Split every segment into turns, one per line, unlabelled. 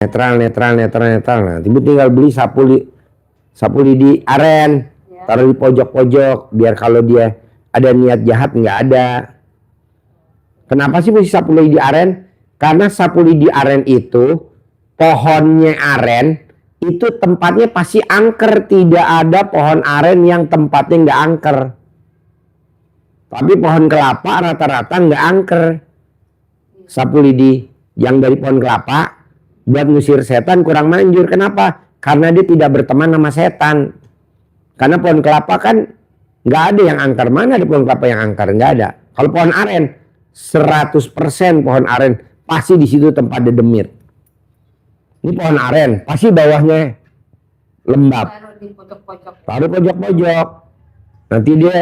netral. Nah, ibu tinggal beli sapu lidi aren, taruh di pojok-pojok biar kalau dia ada niat jahat nggak ada. Kenapa sih mesti sapu lidi aren? Karena sapu lidi aren itu pohonnya aren itu tempatnya pasti angker, tidak ada pohon aren yang tempatnya nggak angker. Tapi pohon kelapa rata-rata nggak angker. Sapu lidi yang dari pohon kelapa buat ngusir setan kurang manjur. Kenapa? Karena dia tidak berteman sama setan. Karena pohon kelapa kan nggak ada yang angker. Mana ada pohon kelapa yang angker? Nggak ada. Kalau pohon aren 100% pohon aren pasti di situ tempat dedemit. Ini pohon aren pasti bawahnya lembab. Taruh pojok-pojok. Nanti dia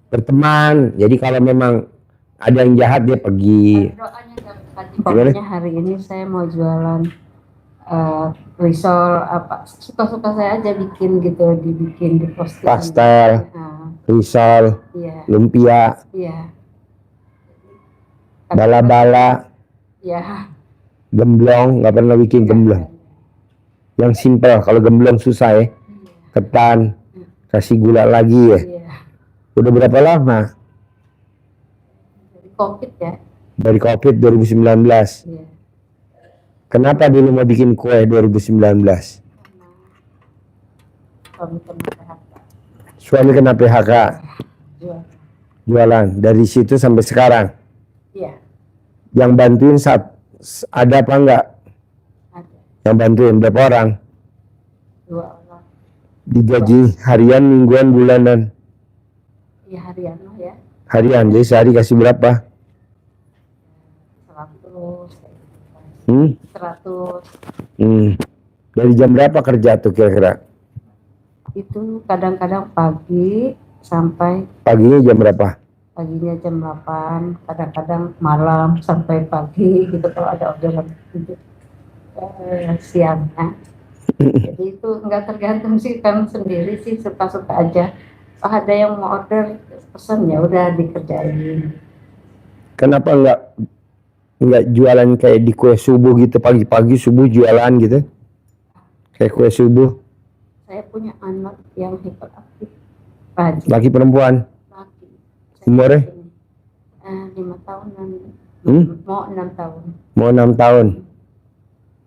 berteman. Jadi kalau memang ada yang jahat dia pergi.
Pokoknya hari ini saya mau jualan risol apa suka-suka saya aja bikin gitu, dibikin di posting.
Pastel, risol,
iya.
Lumpia,
iya.
Bala-bala,
ya.
Gemblong, nggak pernah bikin gemblong. Yang simpel, kalau gemblong susah ya. Ketan, kasih gula lagi ya. Udah berapa lama?
Dari COVID ya.
Dari COVID 2019.
Iya.
Kenapa dulu mau bikin kue 2019? Suami kena PHK. Jualan. Dari situ sampai sekarang.
Iya.
Yang bantuin saat ada apa enggak?
Ada.
Yang bantuin berapa orang?
2 orang.
Digaji harian, mingguan, bulanan?
Iya harian ya.
Harian. Jadi sehari kasih berapa?
100.
Dari jam berapa kerja tuh kira-kira?
Itu kadang-kadang pagi sampai.
Paginya jam berapa?
Paginya jam 8, kadang-kadang malam sampai pagi gitu kalau ada orderan siangnya. Jadi itu nggak tergantung sih, kan sendiri sih suka-suka aja. Oh, ada yang mau order pesan ya udah dikerjain.
Kenapa nggak jualan kayak di kue subuh gitu, pagi-pagi subuh jualan gitu? Kayak kue subuh.
Saya punya anak yang hiperaktif.
Laki perempuan?
Laki.
Umurnya?
5 tahunan. Mau 6 tahun.
Mau 6 tahun.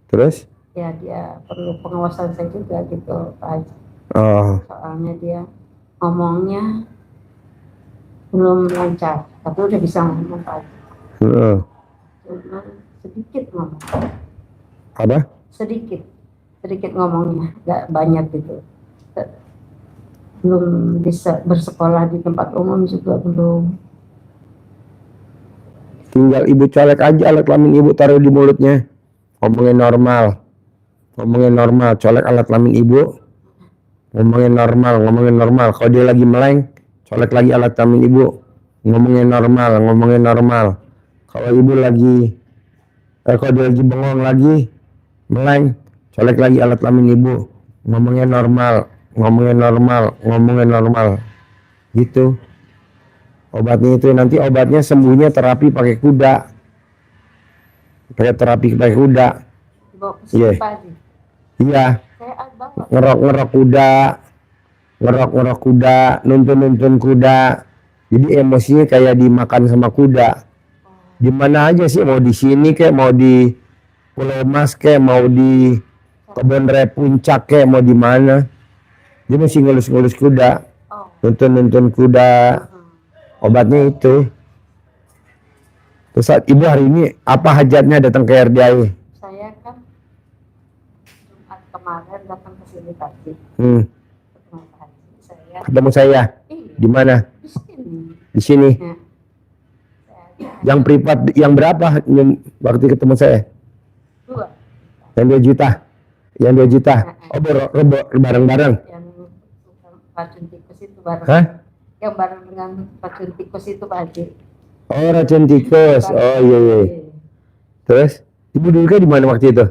Terus?
Ya dia perlu pengawasan saya juga gitu Pak Haji.
Oh.
Soalnya dia ngomongnya belum lancar, tapi udah bisa ngomong Pak Haji. Cuma sedikit ngomong.
Apa?
Sedikit ngomongnya, nggak banyak gitu. Belum bisa bersekolah di tempat umum juga belum.
Tinggal ibu colek aja alat kelamin ibu, taruh di mulutnya. Ngomongin normal, colek alat kelamin ibu. Ngomongin normal. Kalau dia lagi meleng, colek lagi alat kelamin ibu. Ngomongin normal. Kalau ibu lagi, kalau dia lagi bengong lagi, meleng, colek lagi alat kelamin ibu. Ngomongin normal. Gitu. Obatnya itu nanti obatnya sembuhnya terapi pakai kuda. Pakai kuda. Iya. Iya. Ngerok kuda, nuntun kuda. Jadi emosinya kayak dimakan sama kuda. Di mana aja sih, mau di sini kayak, mau di Pulau Mas kayak, mau di Kebun Raya Puncak kayak, mau di mana. Dia mesti ngelus kuda. Nuntun kuda. Obatnya itu. Terus saat ibu hari ini apa hajatnya datang ke RDI?
Saya kan Jumat kemarin datang ke sini pagi.
Ketemu saya. Di mana? Di sini. Ya. Yang privat yang berapa waktu ketemu saya? 2. Yang 2 juta. Yang 2 juta. Oh, bareng-bareng.
Yang racun tikus itu bareng.
Hah?
Yang bareng dengan racun tikus itu Pak Haji.
Oh, racun tikus. Oh iya. Terus ibu duduknya di mana waktu itu?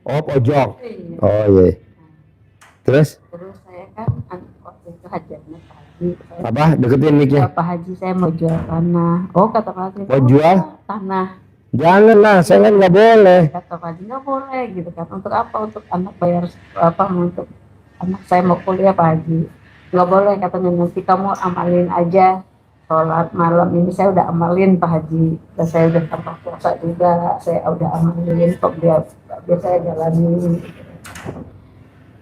Oh, pojok. Oh iya. Terus
saya kan waktu itu hajatnya Pak Haji.
Apa? Deketin mic-nya.
Pak Haji, saya mau jual tanah. Oh, kata Pak Haji.
Mau jual
tanah.
Janganlah, saya kan nggak boleh.
Kata Pak Haji nggak boleh gitu kan. Untuk apa? Untuk anak bayar apa? Untuk anak saya mau kuliah Pak Haji. Nggak boleh katanya, nanti kamu amalin aja sholat malam ini. Saya udah amalin Pak Haji. Dan saya udah tanpa puasa juga. Saya udah amalin kok biar saya jalanin.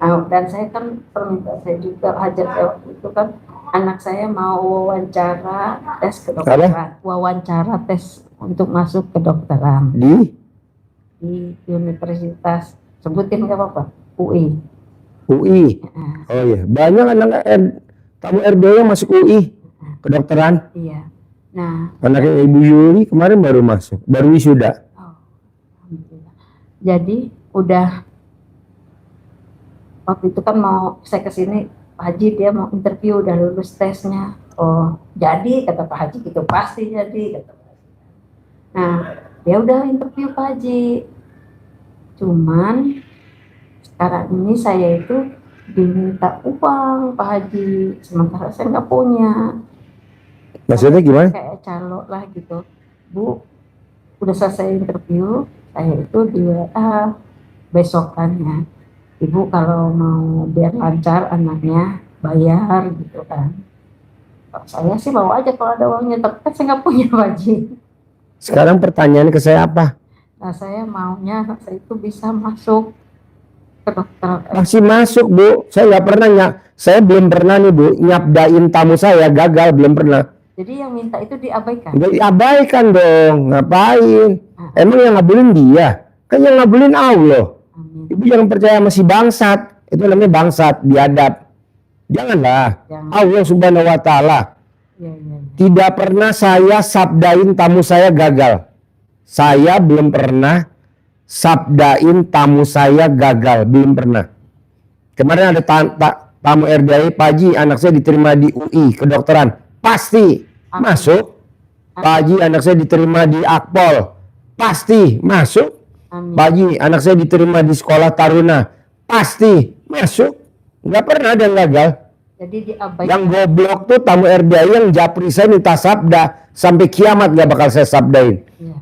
Nah, dan saya kan permintaan saya juga hajat saya waktu itu kan, anak saya mau wawancara tes kedokteran, wawancara tes untuk masuk kedokteran
Di
di universitas, sebutin nggak apa-apa, UI.
UI. Oh iya, banyak anak tamu RD yang masuk UI kedokteran.
Iya. Nah,
Anaknya Ibu Yuli kemarin baru masuk, baru wisuda.
oh, alhamdulillah. Jadi udah waktu itu kan mau saya kesini, Pak Haji dia mau interview, udah lulus tesnya. Oh jadi kata Pak Haji gitu, pasti jadi kata Pak Haji. Nah dia udah interview Pak Haji, cuman sekarang ini saya itu diminta uang Pak Haji, sementara saya nggak punya.
Maksudnya gimana?
Kayak calo lah gitu. Bu, udah selesai interview, saya itu di WA besokannya, Ibu kalau mau biar lancar anaknya bayar gitu kan. Saya sih bawa aja kalau ada uangnya, tapi kan saya nggak punya Pak Haji.
Sekarang pertanyaannya ke saya apa?
Nah saya maunya anak saya itu bisa masuk ke dokter.
Masih masuk Bu, saya nggak pernah saya belum pernah nih Bu nyapdain tamu saya, gagal, belum pernah.
Jadi yang minta itu diabaikan.
Nggak diabaikan dong, ngapain? Emang yang ngabulin dia, kan yang ngabulin Allah.
Amin.
Ibu jangan percaya sama si bangsat, itu namanya bangsat, biadab. Janganlah.
Jangan.
Allah Subhanahu wa Ta'ala
Ya.
tidak pernah saya sabdain tamu saya gagal. Saya belum pernah sabdain tamu saya gagal, belum pernah. Kemarin ada tamu RDI, Pak Haji anak saya diterima di UI kedokteran, pasti masuk. Pak Haji anak saya diterima di Akpol, pasti masuk.
Amin.
Pak Haji anak saya diterima di sekolah Taruna, pasti masuk. Nggak pernah ada yang gagal.
Jadi diabaikan.
Yang goblok tuh tamu RDI yang japri saya minta sabda, sampai kiamat nggak bakal saya sabdain.
Iya.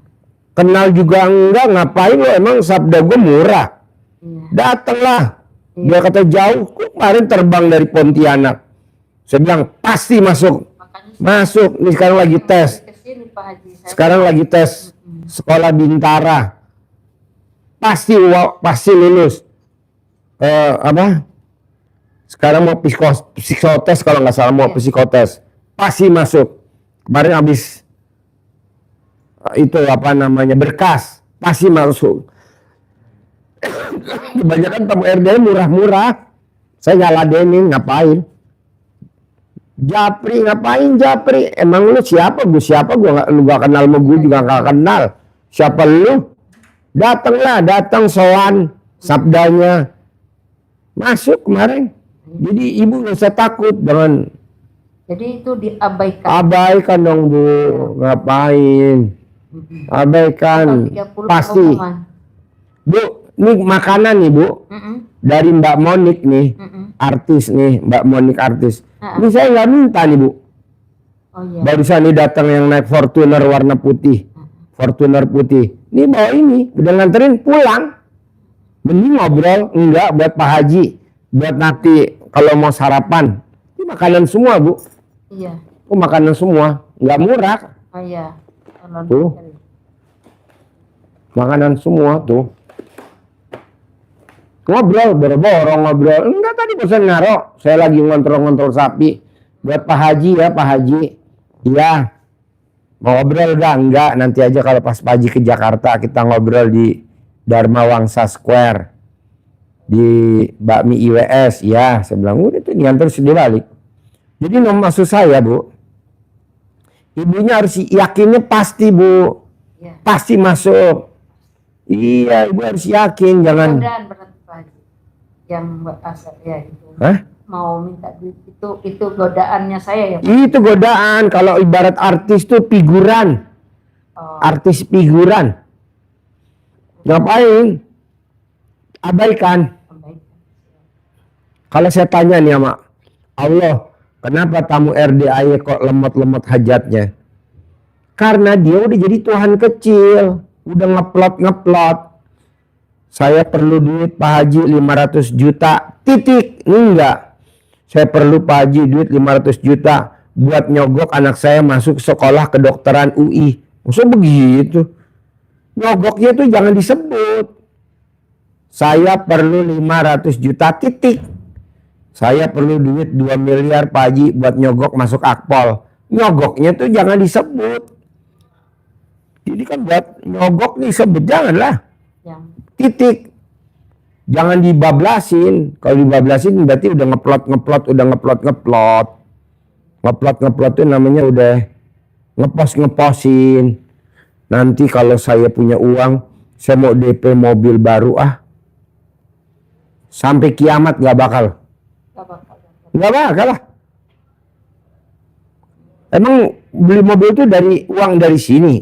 Kenal juga enggak, ngapain lo, emang sabda gue murah.
Iya.
Datanglah.
Iya.
Dia kata jauh, kok kemarin terbang dari Pontianak. Saya bilang pasti masuk.
Makanya
Masuk, ini sekarang lagi tes.
kesini Pak Haji. Saya
Sekarang lagi tes sekolah Bintara. Pasti lulus. Sekarang mau psikotes kalau nggak salah, mau psikotes. Pasti masuk. Kemarin habis itu berkas, pasti masuk. Kebanyakan tamu RD murah-murah. Saya nggak ladenin, ngapain? Japri, ngapain Japri? Emang lu siapa? Gue siapa? Lu gak kenal sama gue juga gak kenal. Siapa lu? Datang sowan sabdanya. Masuk kemarin. Jadi ibu gak usah takut dengan.
Jadi itu diabaikan.
Abaikan dong Bu. Ngapain? Abaikan.
30
Pasti.
pengumuman.
Bu, ini makanan nih Bu. Dari Mbak Monik nih. Artis nih, Mbak Monik artis. Ini saya nggak minta nih Bu.
Oh iya.
Barusan nih datang yang naik Fortuner warna putih. Fortuner putih. Ini bawa ini, udah nganterin pulang. Mending ngobrol, enggak buat Pak Haji. Buat nanti kalau mau sarapan. Ini makanan semua Bu.
Iya.
Oh makanan semua, nggak murah.
Oh iya. Kalau
Tuh. Makanan semua tuh. Ngobrol, boro-boro ngobrol. Enggak, tadi bosan naro. Saya lagi ngontrol-ngontrol sapi. Buat Pak Haji ya, Pak Haji. Iya. Mau ngobrol enggak? Nanti aja kalau pas Pak Haji ke Jakarta kita ngobrol di Dharma Wangsa Square. Di Bakmi IWS. Ya, saya bilang udah tuh nganter sudah balik. Jadi maksud saya Bu, ibunya harus yakinnya pasti Bu.
Iya.
Pasti masuk. Iya, ibu harus yakin, jangan.
Godaan berarti Pak Haji. Yang asal ya itu.
Hah?
Mau minta duit itu godaannya saya ya Pak.
Itu godaan. Kalau ibarat artis tuh figuran.
Oh,
Artis figuran. Ngapain? Abaikan.
baik.
Kalau saya tanya nih sama Allah, kenapa tamu RDI kok lemot-lemot hajatnya? Karena dia udah jadi Tuhan kecil. udah ngeplot. Saya perlu duit Pak Haji 500 juta, titik. Enggak. Saya perlu Pak Haji duit 500 juta buat nyogok anak saya masuk sekolah kedokteran UI. Maksud begitu? Nyogoknya itu jangan disebut. Saya perlu 500 juta, titik. Saya perlu duit 2 miliar Pak Haji buat nyogok masuk Akpol. Nyogoknya tuh jangan disebut. Jadi kan buat nyogok nih sebut, janganlah.
Yang
Titik. Jangan dibablasin. Kalau dibablasin berarti udah ngeplot, udah ngeplot. Ngeplot itu namanya udah ngeposin. Nanti kalau saya punya uang, saya mau DP mobil baru sampai kiamat gak bakal. Gak bakal lah. Emang beli mobil itu dari uang dari sini,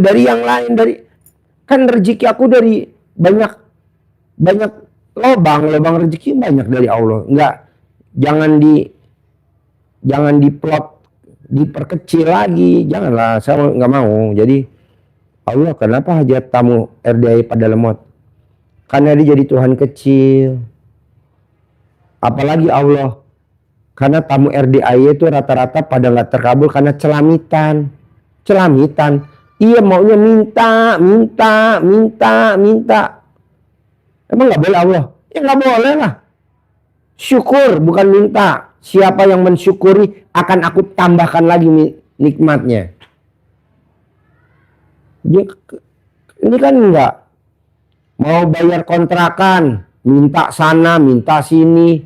dari yang lain, kan rezeki aku dari banyak lobang rezeki banyak dari Allah. Jangan diplot, diperkecil lagi, janganlah. Saya nggak mau. Jadi Allah, kenapa hajat tamu RDI pada lemot? Karena dia jadi Tuhan kecil. Apalagi Allah, karena tamu RDI itu rata-rata pada nggak terkabul karena celamitan. Iya, maunya minta. Emang nggak boleh Allah? Ya nggak boleh lah. Syukur bukan minta. Siapa yang mensyukuri akan aku tambahkan lagi nikmatnya. Ini kan enggak. Mau bayar kontrakan, minta sana, minta sini.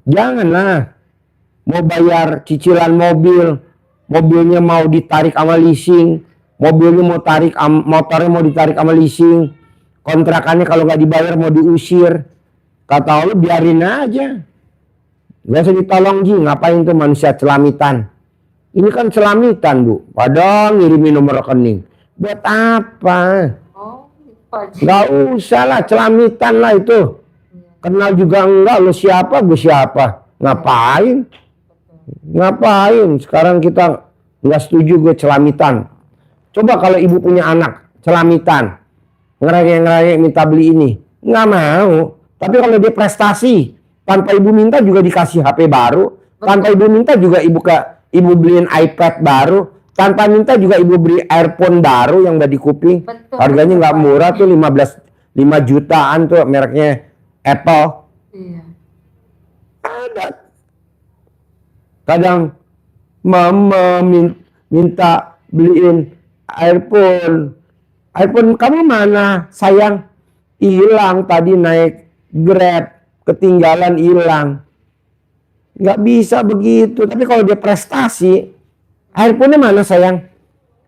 Janganlah. Mau bayar cicilan mobilnya mau ditarik sama leasing, motornya mau ditarik sama leasing, kontrakannya kalau nggak dibayar mau diusir. Kata Allah, biarin aja. Gak usah ditolong Ji, ngapain tuh manusia celamitan? Ini kan celamitan Bu, padahal ngirimin nomor rekening. Buat apa? Gak usah lah, celamitan lah itu. Kenal juga enggak, lo siapa, gue siapa. Ngapain? Sekarang kita nggak setuju gue celamitan. Coba kalau ibu punya anak celamitan, ngerayek minta beli ini, nggak mau. Tapi kalau dia prestasi, tanpa ibu minta juga dikasih HP baru, tanpa ibu minta juga ibu beliin iPad baru, tanpa minta juga ibu beli earphone baru yang udah di kuping. Harganya nggak murah tuh, 5 jutaan tuh, mereknya Apple.
Iya.
Ada. Kadang mama minta beliin iPhone kamu mana sayang? Hilang tadi naik Grab, ketinggalan hilang. Nggak bisa begitu. Tapi kalau dia prestasi, iPhone-nya mana sayang?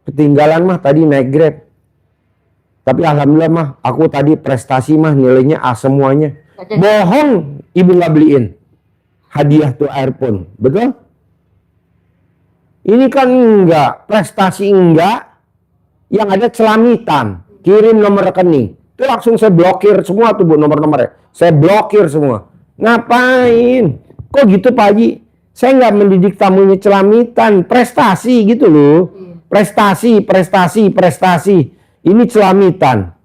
Ketinggalan mah tadi naik Grab. Tapi alhamdulillah mah aku tadi prestasi mah nilainya A semuanya. Bohong ibu nggak beliin hadiah tuh iPhone, betul? Ini kan enggak, prestasi enggak, yang ada celamitan, kirim nomor rekening. Itu langsung saya blokir semua tuh Bu, nomor-nomornya. Saya blokir semua. Ngapain? Kok gitu Pak Haji? Saya nggak mendidik tamunya celamitan, prestasi gitu loh. Prestasi. Ini celamitan.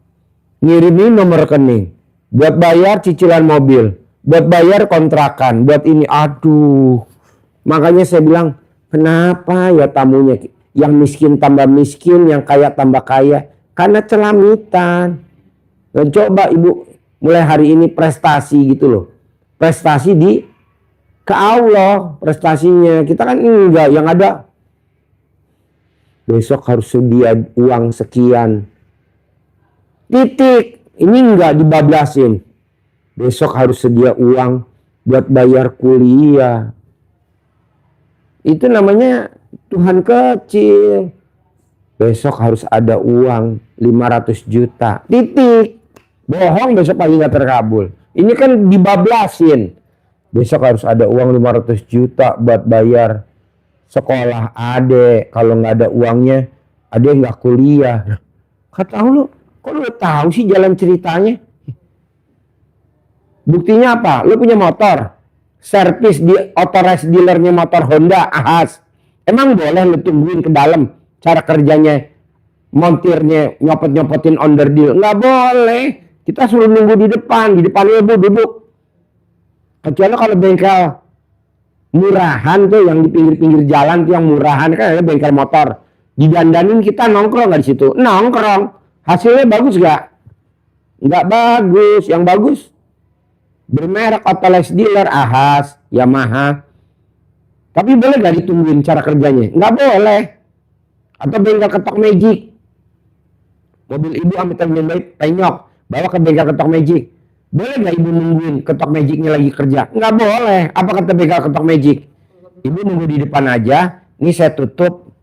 Ngirimin nomor rekening. Buat bayar cicilan mobil. Buat bayar kontrakan. Buat ini, aduh. Makanya saya bilang, kenapa ya tamunya yang miskin tambah miskin, yang kaya tambah kaya? Karena celamitan. Dan coba ibu mulai hari ini prestasi gitu loh. Prestasi ke Allah prestasinya. Kita kan enggak, yang ada besok harus sedia uang sekian. Titik. Ini enggak dibablasin. Besok harus sedia uang buat bayar kuliah. Itu namanya Tuhan kecil. Besok harus ada uang 500 juta. Titik. Bohong besok pagi nggak terkabul. Ini kan dibablasin. Besok harus ada uang 500 juta buat bayar sekolah adek. Kalau nggak ada uangnya, adek nggak kuliah. Kata lu, kok lu tahu sih jalan ceritanya? Buktinya apa? Lu punya motor. Servis di authorized dealernya motor Honda, Ahas. Emang boleh lu tungguin ke dalam cara kerjanya montirnya nyopot-nyopotin onderdil. Nggak boleh. Kita suruh nunggu di depan ibu duduk. Kecuali kalau bengkel murahan tuh yang di pinggir-pinggir jalan tuh yang murahan, kan ada bengkel motor. Didandanin, kita nongkrong nggak di situ? Nongkrong. Hasilnya bagus nggak? Nggak bagus. Yang bagus bermerek Autolex dealer, Ahas, Yamaha. Tapi boleh nggak ditungguin cara kerjanya? Nggak boleh. Atau bengkel ketok magic. Mobil ibu ambil termin baik, penyok, bawa ke bengkel ketok magic. Boleh nggak ibu nungguin ketok magicnya lagi kerja? Nggak boleh. Apa kata bengkel ketok magic? Ibu nunggu di depan aja. Ini saya tutup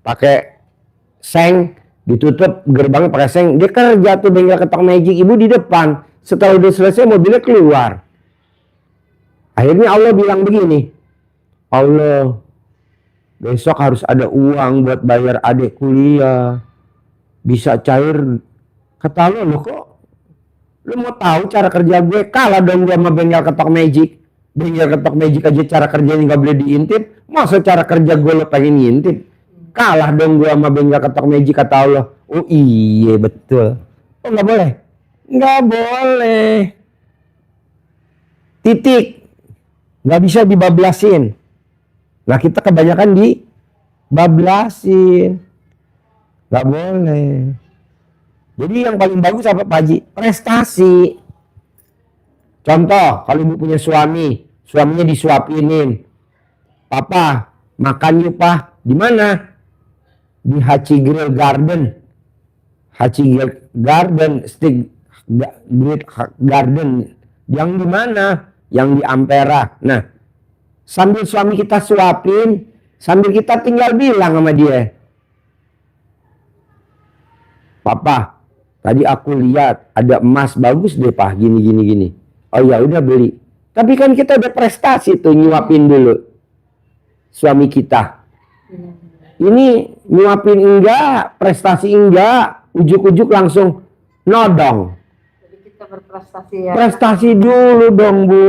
pakai seng, ditutup gerbangnya pakai seng. Dia kerja tuh bengkel ketok magic. Ibu di depan. Setelah udah selesai mobilnya keluar. Akhirnya Allah bilang begini, Allah, besok harus ada uang buat bayar adik kuliah. Bisa cair. Kata Allah, lo kok lu mau tahu cara kerja gue? Kalah dong gue sama bengkel ketok magic. Bengkel ketok magic aja cara kerjanya nggak boleh diintip. Masa cara kerja gue lo pengen ngintip? Kalah dong gue sama bengkel ketok magic, kata Allah. Oh iya betul. Oh nggak boleh? Nggak boleh. Titik. Nggak bisa dibablasin. Nah kita kebanyakan dibablasin. Nggak boleh. Jadi yang paling bagus apa Pak Haji? Prestasi. Contoh, kalau ibu punya suami, suaminya disuapinin. Papa, makan yuk Pak. Di mana? Di Hachi Grill Garden. Hachi Grill Garden, Stick Grill Garden. Yang di mana? Yang di Ampera. Nah, sambil suami kita suapin, sambil kita tinggal bilang sama dia, Papa, tadi aku lihat ada emas bagus deh Pak, gini. Oh ya udah beli. Tapi kan kita udah prestasi tuh nyuapin dulu suami kita. Ini nyuapin enggak, prestasi enggak, ujuk-ujuk langsung nodong.
Jadi kita berprestasi ya.
Prestasi dulu dong Bu.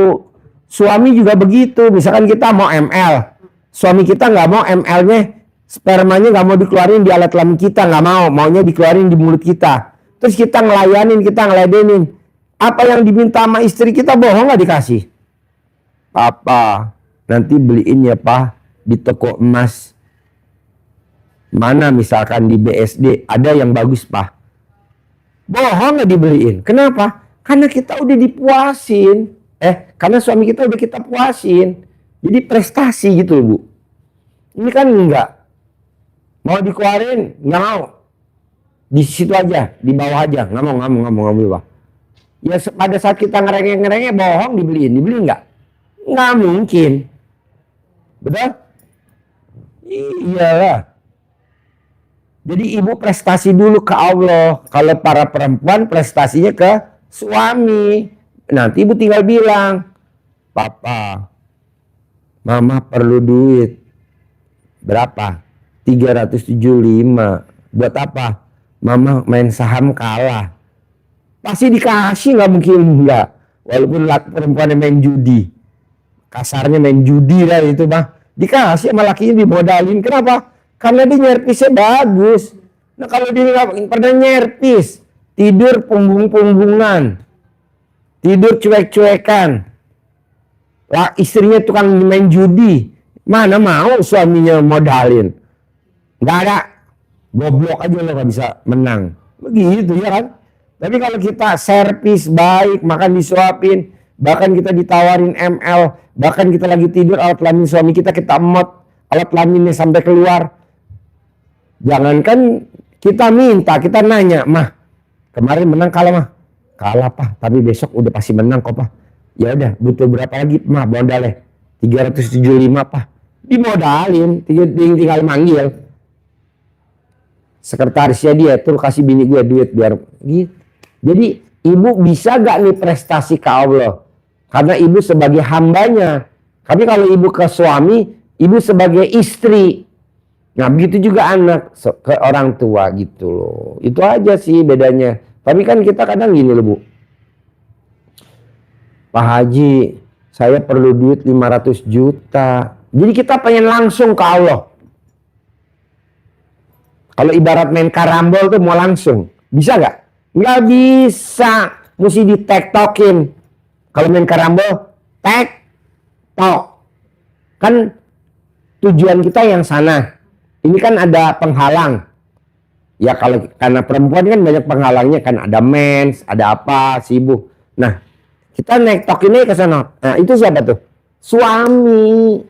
Suami juga begitu. Misalkan kita mau ML, suami kita nggak mau ML-nya, spermanya nggak mau dikeluarin di alat kelamin kita, nggak mau, maunya dikeluarin di mulut kita. Terus kita ngelayanin, kita ngeladenin. Apa yang diminta sama istri kita bohong nggak dikasih? Papa, nanti beliin ya Pak di toko emas. Mana misalkan di BSD ada yang bagus Pak. Bohong nggak dibeliin. Kenapa? Karena kita udah dipuasin. Karena suami kita udah kita puasin. Jadi prestasi gitu Bu. Ini kan enggak. Mau dikeluarin, nggak mau. Di situ aja, di bawah aja, nggak mau Pak. Ya pada saat kita ngerengek bohong dibeli nggak? Nggak mungkin. Betul? Iyalah. Jadi ibu prestasi dulu ke Allah. Kalau para perempuan prestasinya ke suami. Nanti ibu tinggal bilang, Papa, Mama perlu duit. Berapa? 375. Buat apa? Mama main saham kalah. Pasti dikasih, nggak mungkin enggak. Walaupun perempuan yang main judi. Kasarnya main judi lah itu mah. Dikasih sama lakinya, dimodalin. Kenapa? Karena dia nyerpisnya bagus. Nah kalau dia nggak pernah nyerpis, tidur punggung-punggungan, tidur cuek-cuekan, lah istrinya tukang main judi, mana mau suaminya modalin? Nggak ada, goblok aja lo nggak bisa menang. Begitu ya kan? Tapi kalau kita servis baik, makan disuapin, bahkan kita ditawarin ML, bahkan kita lagi tidur alat kelamin suami kita emot, alat kelaminnya sampai keluar. Jangankan kita minta, kita nanya, Mah, kemarin menang kalah Mah? Kalah Pak, tapi besok udah pasti menang kok Pak. Ya udah, butuh berapa lagi Mah modalnya? 375 Pak. Dimodalin, tinggal manggil sekretarisnya dia, tuh kasih bini gue duit biar gitu. Jadi ibu bisa gak nih prestasi ke Allah? Karena ibu sebagai hambanya. Tapi kalau ibu ke suami, ibu sebagai istri. Nah begitu juga anak ke orang tua gitu loh. Itu aja sih bedanya. Tapi kan kita kadang gini loh Bu. Pak Haji, saya perlu duit 500 juta. Jadi kita pengen langsung ke Allah. Kalau ibarat main karambol tuh mau langsung. Bisa nggak? Nggak bisa. Mesti ditektokin. Kalau main karambol, tek, tok. Kan tujuan kita yang sana. Ini kan ada penghalang. Ya kalau karena perempuan kan banyak penghalangnya. Kan ada mens, ada apa, sibuk. Nah, kita nektokinnya ke sana. Nah, itu siapa tuh? Suami.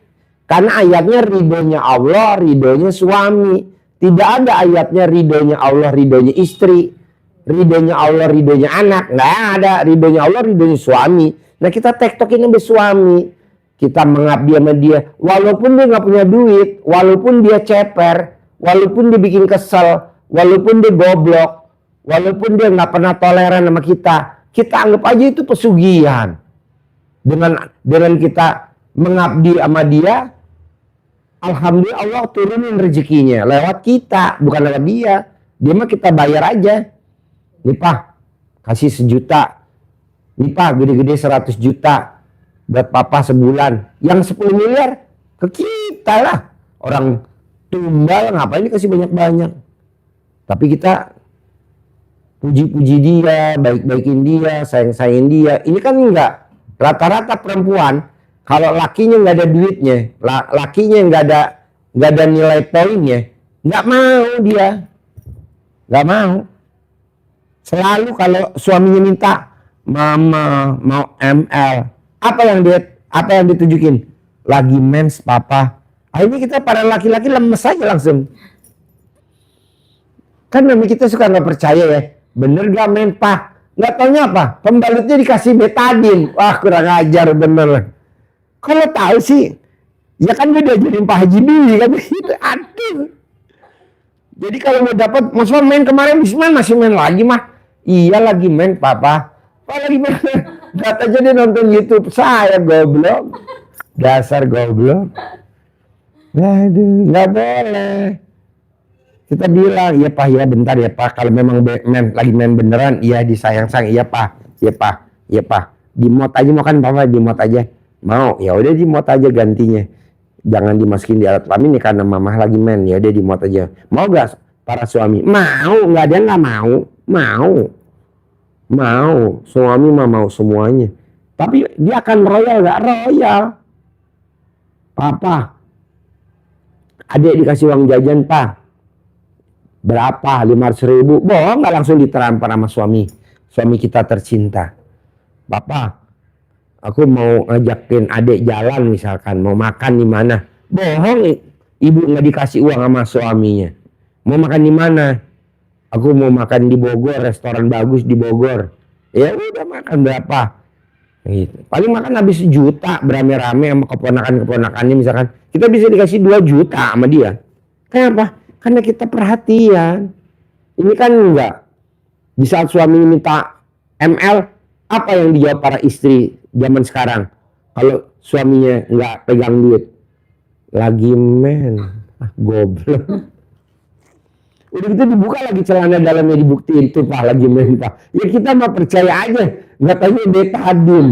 Karena ayatnya ridhonya Allah, ridhonya suami. Tidak ada ayatnya ridhonya Allah, ridhonya istri. Ridhonya Allah, ridhonya anak. Nggak ada. Ridhonya Allah, ridhonya suami. Nah kita tektokin sama suami. Kita mengabdi sama dia. Walaupun dia nggak punya duit. Walaupun dia ceper. Walaupun dia bikin kesel. Walaupun dia goblok. Walaupun dia nggak pernah toleran sama kita. Kita anggap aja itu pesugihan. Dengan kita mengabdi sama dia. Alhamdulillah Allah turunin rezekinya lewat kita, bukan lewat dia. Dia mah kita bayar aja. Nih Pak, kasih 1 juta. Nih Pak, gede-gede 100 juta buat papa sebulan. Yang 10 miliar ke kita lah. Orang tumbal ngapain dikasih banyak-banyak. Tapi kita puji-puji dia, baik-baikin dia, sayang-sayangin dia. Ini kan enggak. Rata-rata perempuan kalau lakinya nggak ada duitnya, lakinya nggak ada nilai poinnya, nggak mau dia, nggak mau. Selalu kalau suaminya minta, mama mau ML, apa yang ditunjukin? Lagi mens papa. Akhirnya kita para laki-laki lemes aja langsung. Kan namanya kita suka nggak percaya ya, bener gak men pak? Nggak taunya apa? Pembalutnya dikasih betadin, wah kurang ajar bener. Kalau tahu sih, ya kan gue diajarin Pak Haji Dwi kan gitu. Aduh. Jadi kalau mau dapat, maksudnya main kemarin Bisman masih main lagi mah. Iya lagi main papa. Pak lagi main. Kata aja dia nonton YouTube saya goblok. Dasar goblok. Aduh, nggak boleh. Kita bilang, iya Pak ya bentar ya Pak. Kalau memang lagi main beneran, iya disayang-sayang, iya Pak, iya Pak, iya Pak. Di mod aja mau kan papa di mod aja. Mau, ya udah di mod aja gantinya. Jangan dimasukin di alat kelamin nih karena mamah lagi main. Ya udah di mod aja. Mau gak para suami? Mau, nggak ada nggak mau. Mau. Suami mah mau semuanya. Tapi dia akan royal gak? Royal. Papa, adik dikasih uang jajan pak. Berapa? 500.000. Bohong nggak langsung diterampar sama suami. Suami kita tercinta. Bapak, aku mau ngajakin adik jalan misalkan, mau makan di mana? Bohong, ibu nggak dikasih uang sama suaminya. Mau makan di mana? Aku mau makan di Bogor, restoran bagus di Bogor. Ya udah makan berapa? Gitu. Paling makan habis 1 juta berame-rame sama keponakan-keponakannya misalkan. Kita bisa dikasih 2 juta sama dia. Kenapa? Karena kita perhatian. Ini kan enggak. Di saat suami minta ML, apa yang dijawab para istri zaman sekarang? Kalau suaminya nggak pegang duit, lagi men, goblok. Udah gitu dibuka lagi celana dalamnya dibuktiin tuh pak lagi men pak. Ya kita mah percaya aja, nggak tanya betadin.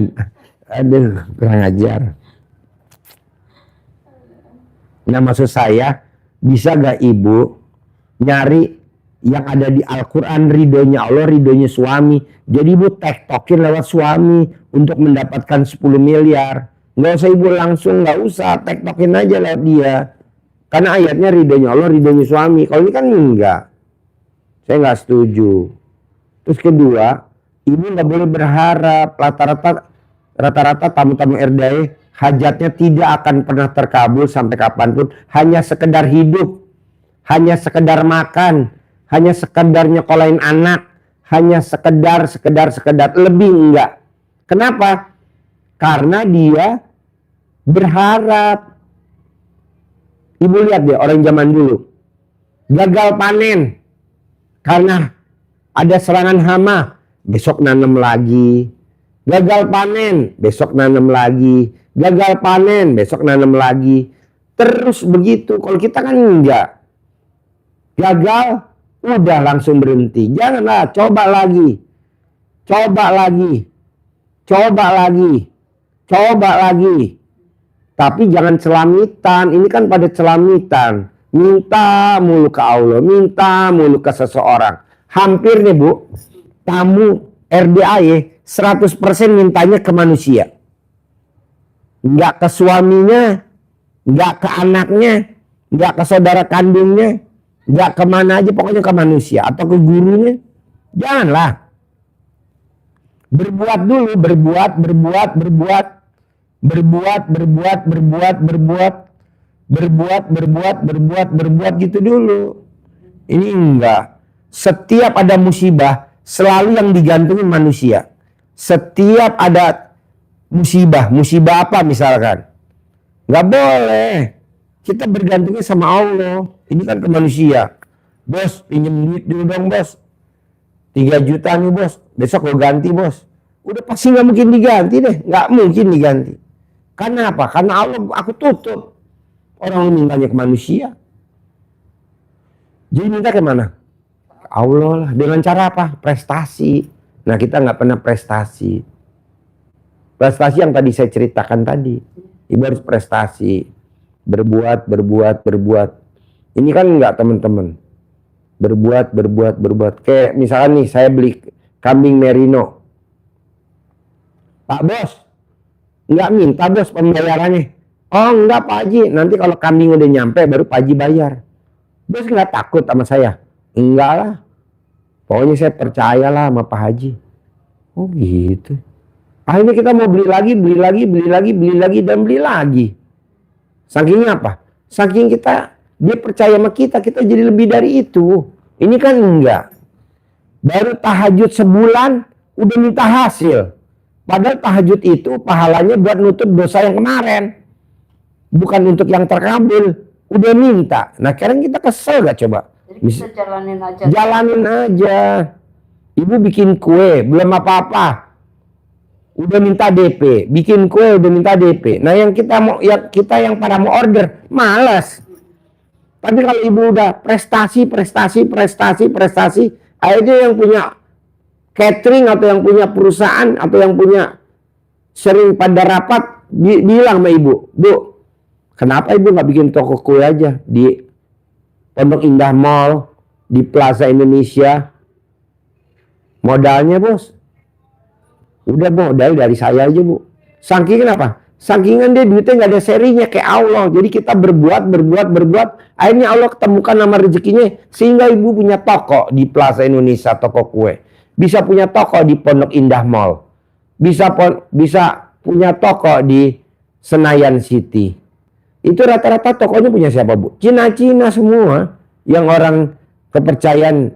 Aduh kurang ajar. Nah maksud saya bisa gak ibu nyari yang ada di Al-Quran ridhonya Allah, ridhonya suami. Jadi ibu tektokin lewat suami untuk mendapatkan 10 miliar. Nggak usah ibu langsung, nggak usah tektokin aja lewat dia. Karena ayatnya ridhonya Allah, ridhonya suami. Kalau ini kan enggak. Saya nggak setuju. Terus kedua, ibu nggak boleh berharap. Rata-rata tamu-tamu RDI hajatnya tidak akan pernah terkabul sampai kapanpun. Hanya sekedar hidup. Hanya sekedar makan. Hanya sekedar nyekolahin anak. Hanya sekedar. Lebih enggak. Kenapa? Karena dia berharap. Ibu lihat deh orang zaman dulu. Gagal panen. Karena ada serangan hama. Besok nanam lagi. Gagal panen. Besok nanam lagi. Gagal panen. Besok nanam lagi. Terus begitu. Kalau kita kan enggak. Gagal. Udah langsung berhenti. Janganlah. Coba lagi. Coba lagi. Tapi jangan celamitan. Ini kan pada celamitan. minta mulu ke Allah, minta mulu ke seseorang. Hampir nih Bu, tamu RDAY 100% mintanya ke manusia. Nggak ke suaminya, nggak ke anaknya, nggak ke saudara kandungnya, nggak kemana aja, pokoknya ke manusia atau ke gurunya. Janganlah. Berbuat dulu, berbuat gitu dulu. Ini enggak. Setiap ada musibah selalu yang digantungin manusia. Setiap ada musibah apa misalkan, nggak boleh kita bergantungnya sama Allah. Ini kan ke manusia. Bos, pinjam duit dulu dong bos, 3 juta nih bos, besok lo ganti bos. Udah pasti nggak mungkin diganti deh, nggak mungkin diganti. Karena apa? Karena Allah aku tutup. Orang mintanya ke manusia. Jadi minta ke mana? Ke Allah lah. Dengan cara apa? Prestasi. Nah kita nggak pernah prestasi. Prestasi yang tadi saya ceritakan tadi. Ibu harus prestasi. Berbuat. Ini kan nggak teman-teman. Berbuat. Kayak misalkan nih saya beli kambing merino. Pak Bos, nggak minta bos pembayarannya. Oh enggak Pak Haji, nanti kalau kambing udah nyampe baru Pak Haji bayar. Bos nggak takut sama saya? Enggak lah. Pokoknya saya percayalah sama Pak Haji. Oh gitu. Akhirnya kita mau beli lagi, dan beli lagi. Saking apa? Saking dia percaya sama kita jadi lebih dari itu. Ini kan enggak. Baru tahajud sebulan udah minta hasil. Padahal tahajud itu pahalanya buat nutup dosa yang kemarin. Bukan untuk yang terkabul. Udah minta. Nah sekarang kita kesel gak coba?
Jadi kita jalanin aja.
Jalanin aja. Ibu bikin kue, belum apa-apa. Udah minta DP. Bikin kue, udah minta DP. Nah yang kita yang pada mau order, malas. Tapi kalau ibu udah prestasi. Akhirnya yang punya catering atau yang punya perusahaan atau yang punya sering pada rapat bilang sama ibu, Bu, kenapa ibu nggak bikin toko kue aja di Pondok Indah Mall, di Plaza Indonesia? Modalnya bos, udah modal dari saya aja Bu. Saking kenapa? Sakingan dia duitnya nggak ada serinya kayak Allah. Jadi kita berbuat. Akhirnya Allah ketemukan nama rezekinya sehingga ibu punya toko di Plaza Indonesia, toko kue. Bisa punya toko di Pondok Indah Mall. Bisa punya toko di Senayan City. Itu rata-rata tokonya punya siapa Bu? Cina-Cina semua. Yang orang kepercayaan.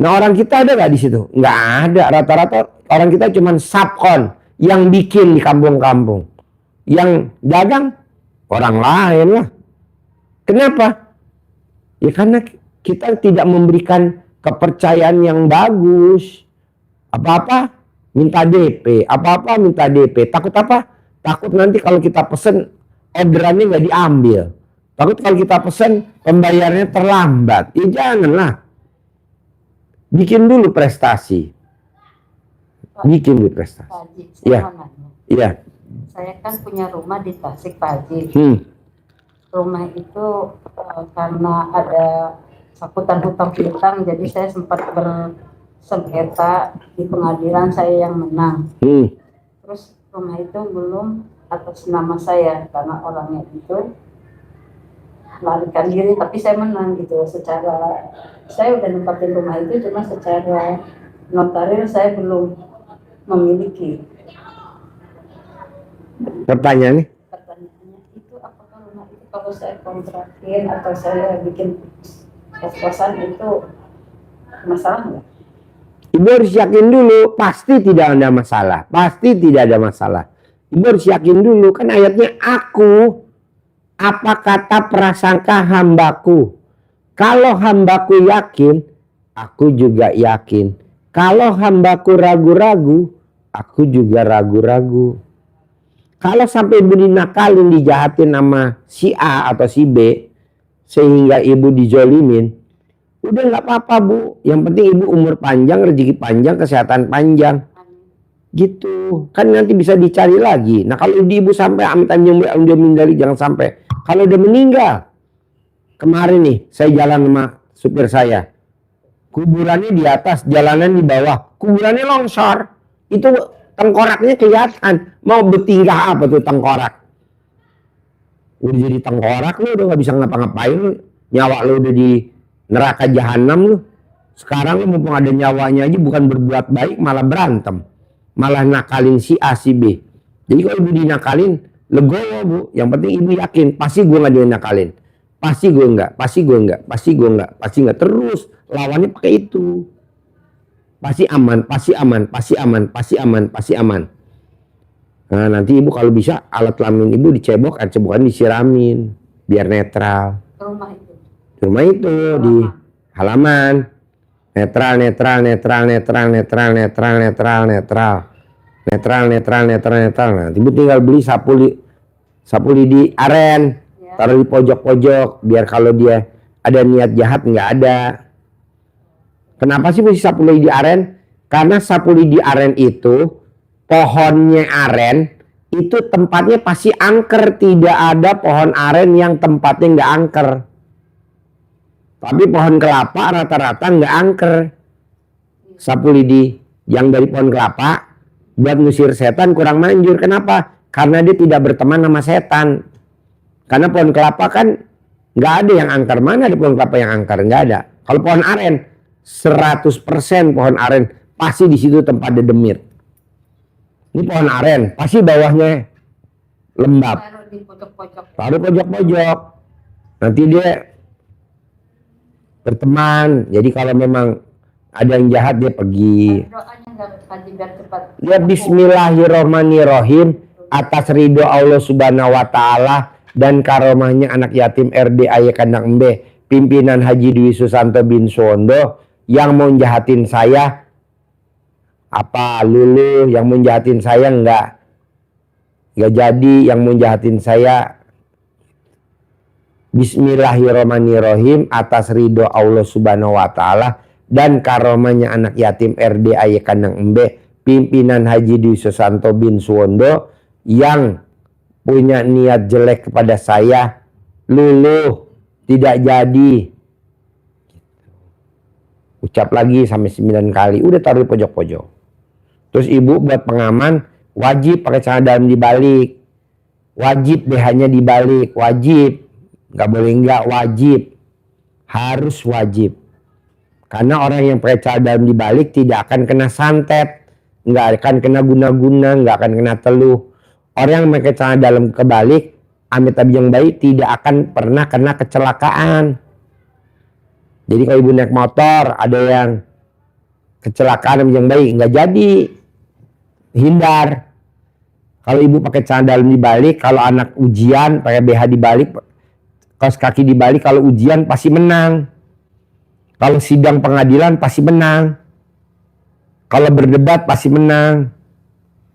Nah orang kita ada gak di situ? Nggak ada. Rata-rata orang kita cuma subkon. Yang bikin di kampung-kampung. Yang dagang orang lain lah. Kenapa? Ya karena kita tidak memberikan kepercayaan yang bagus. Apa-apa minta DP. Takut apa? Takut nanti kalau kita pesen orderannya nggak diambil. Takut kalau kita pesen pembayarannya terlambat. Ya janganlah. Bikin dulu prestasi. Iya. Iya.
Saya kan punya rumah di Tasik Pak Haji. Rumah itu karena ada saputan hutang piutang, jadi saya sempat bersengketa di pengadilan, saya yang menang. Terus rumah itu belum atas nama saya karena orangnya itu melarikan diri, tapi saya menang gitu. Secara saya udah nempatin rumah itu, cuma secara notaris saya belum memiliki.
Pertanyaannya
itu apakah rumah itu kalau saya kontrakin atau saya bikin kos-kosan itu masalah nggak?
Ibu harus yakin dulu, pasti tidak ada masalah. Ibu harus yakin dulu, kan ayatnya aku, apa kata prasangka hambaku. Kalau hambaku yakin, aku juga yakin. Kalau hambaku ragu-ragu, aku juga ragu-ragu. Kalau sampai ibu dinakalin, dijahatin sama si A atau si B, sehingga ibu dijolimin, udah nggak apa-apa Bu. Yang penting ibu umur panjang, rezeki panjang, kesehatan panjang. Gitu. Kan nanti bisa dicari lagi. Nah kalau ibu sampai amit-amit udah meninggal, jangan sampai. Kalau udah meninggal, Kemarin nih saya jalan sama supir saya. Kuburannya di atas, jalanan di bawah. Kuburannya longsor. Itu tengkoraknya kelihatan. Mau bertingkah apa tuh tengkorak? Udah jadi tengkorak lu, udah gak bisa ngapa-ngapain lu. Nyawa lu udah di neraka jahanam lu. Sekarang lu mumpung ada nyawanya aja bukan berbuat baik, malah berantem. Malah nakalin si A, si B. Jadi kalau ibu dinakalin, legowo bu. Yang penting ibu yakin, pasti gue gak dinakalin. Pasti gue enggak, pasti gue enggak, pasti gue enggak, pasti enggak. Terus lawannya pakai itu. Pasti aman, pasti aman, pasti aman, pasti aman, pasti aman. Nah nanti ibu kalau bisa alat kelamin ibu dicebok, air cebokan disiramin. Biar netral.
Rumah itu.
Rumah itu di halaman. Netral, netral, netral, netral, netral, netral, netral, netral. Netral, netral, netral, netral. Nah ibu tinggal beli sapu lidi aren. Taruh di pojok-pojok biar kalau dia ada niat jahat nggak ada. Kenapa sih mesti sapu lidi aren? Karena sapu lidi aren itu pohonnya aren itu tempatnya pasti angker. Tidak ada pohon aren yang tempatnya nggak angker. Tapi pohon kelapa rata-rata nggak angker. Sapu lidi yang dari pohon kelapa buat ngusir setan kurang manjur. Kenapa? Karena dia tidak berteman sama setan. Karena pohon kelapa kan nggak ada yang angker. Mana ada pohon kelapa yang angker? Nggak ada. Kalau pohon aren 100% pohon aren pasti di situ tempat dedemit. Ini pohon aren pasti bawahnya lembab.
Taruh di pojok-pojok.
Taruh pojok-pojok. Nanti dia berteman. Jadi kalau memang ada yang jahat dia pergi.
Doanya nggak kaji biar cepat.
Ya Bismillahirrohmanirrohim. Atas ridho Allah Subhanahu Wa Taala dan karomahnya anak yatim RDAY Kandang Embe, pimpinan Haji Dwi Susanto bin Suwondo yang mau jahatin saya apa lulu, yang mau jahatin saya enggak jadi, yang mau jahatin saya Bismillahirrahmanirrahim atas ridho Allah Subhanahu Wa Taala dan karomahnya anak yatim RDAY Kandang Embe, pimpinan Haji Dwi Susanto bin Suwondo yang punya niat jelek kepada saya, luluh, tidak jadi. Ucap lagi sampai 9 kali, udah taruh di pojok-pojok. Terus ibu buat pengaman, wajib pakai celana dalam dibalik. Wajib BH-nya dibalik, wajib. Nggak boleh enggak, wajib. Harus wajib. Karena orang yang pakai celana dalam dibalik tidak akan kena santet, nggak akan kena guna-guna, nggak akan kena teluh. Orang yang pakai celana dalam kebalik, amit yang baik tidak akan pernah kena kecelakaan. Jadi kalau ibu naik motor, ada yang kecelakaan yang baik, nggak jadi. Hindar. Kalau ibu pakai celana dalam dibalik, kalau anak ujian pakai BH dibalik, kaos kaki dibalik, kalau ujian pasti menang. Kalau sidang pengadilan pasti menang. Kalau berdebat pasti menang.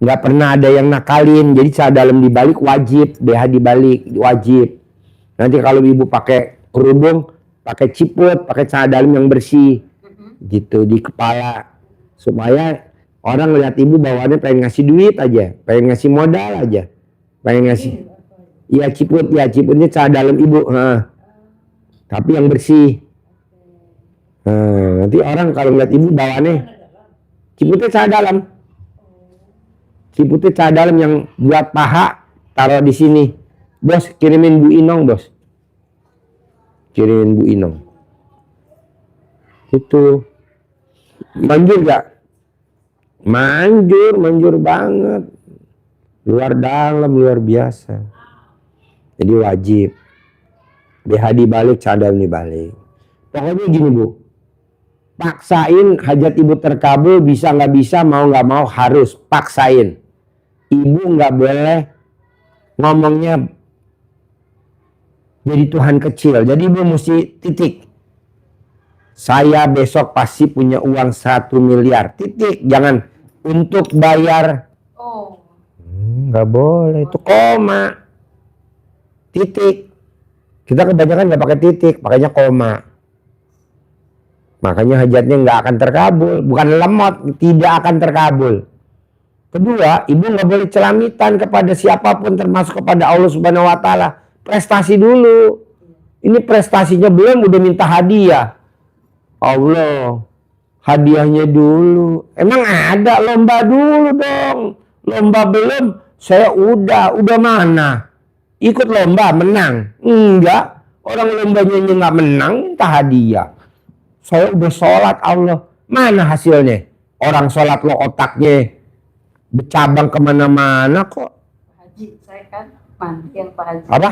Nggak pernah ada yang nakalin. Jadi celana dalam dibalik wajib, BH dibalik wajib. Nanti kalau ibu pakai kerudung, pakai ciput, pakai celana dalam yang bersih, gitu di kepala, supaya orang lihat ibu bawaannya pengen ngasih duit aja, pengen ngasih modal aja, pengen ngasih. Iya ciput, ya ciputnya celana dalam ibu, tapi yang bersih. Nanti orang kalau lihat ibu bawaannya ciputnya celana dalam. Ciputnya celana dalam yang buat paha, taruh di sini. Bos, kirimin Bu Inong, bos. Kirimin Bu Inong. Itu. Manjur gak? Manjur banget. Luar dalam, luar biasa. Jadi wajib. BH dibalik, celana dalam dibalik. Pokoknya gini Bu. Paksain hajat ibu terkabul, bisa nggak bisa, mau nggak mau harus paksain. Ibu nggak boleh ngomongnya jadi Tuhan kecil. Jadi ibu mesti titik. Saya besok pasti punya uang 1 miliar. Titik. Jangan untuk bayar. Nggak boleh. Itu koma. Titik. Kita kebanyakan nggak pakai titik, pakainya koma. Makanya hajatnya nggak akan terkabul. Bukan lemot, tidak akan terkabul. Kedua, ibu nggak boleh celamitan kepada siapapun termasuk kepada Allah Subhanahu Wa Taala. Prestasi dulu. Ini prestasinya belum udah minta hadiah. Allah, hadiahnya dulu. Emang ada lomba dulu dong. Lomba belum, saya udah mana? Ikut lomba menang? Enggak. Orang lombanya nggak menang minta hadiah. Saya udah sholat Allah. Mana hasilnya? Orang sholat lo otaknya bercabang kemana-mana kok.
Haji, saya kan mandi yang Pak Haji.
Apa?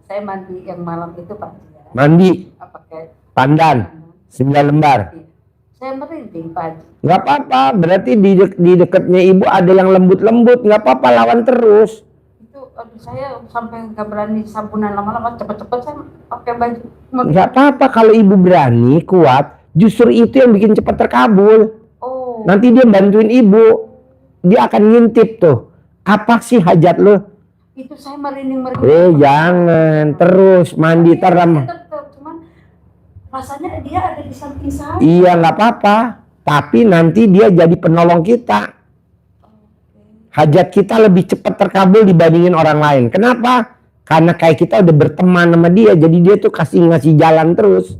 Saya mandi yang malam itu Pak Haji. Ya.
Mandi.
Pakai
Pandan. 9 lembar.
Saya merinding Pak Haji.
Nggak apa-apa. Berarti di dekatnya ibu ada yang lembut-lembut. Nggak apa-apa, lawan terus.
Aduh, saya sampai nggak berani sabunan lama-lama, cepet-cepet saya pakai baju.
Nggak apa-apa kalau ibu berani, kuat. Justru itu yang bikin cepat terkabul.
Oh.
Nanti dia bantuin ibu. Dia akan ngintip tuh. Apa sih hajat lo?
Itu saya merinding.
Jangan. Terus mandi teram.
Cuman rasanya dia ada di samping saya.
Iya, nggak apa-apa. Tapi nanti dia jadi penolong kita. Hajat kita lebih cepat terkabul dibandingin orang lain. Kenapa? Karena kayak kita udah berteman sama dia. Jadi dia tuh ngasih jalan terus.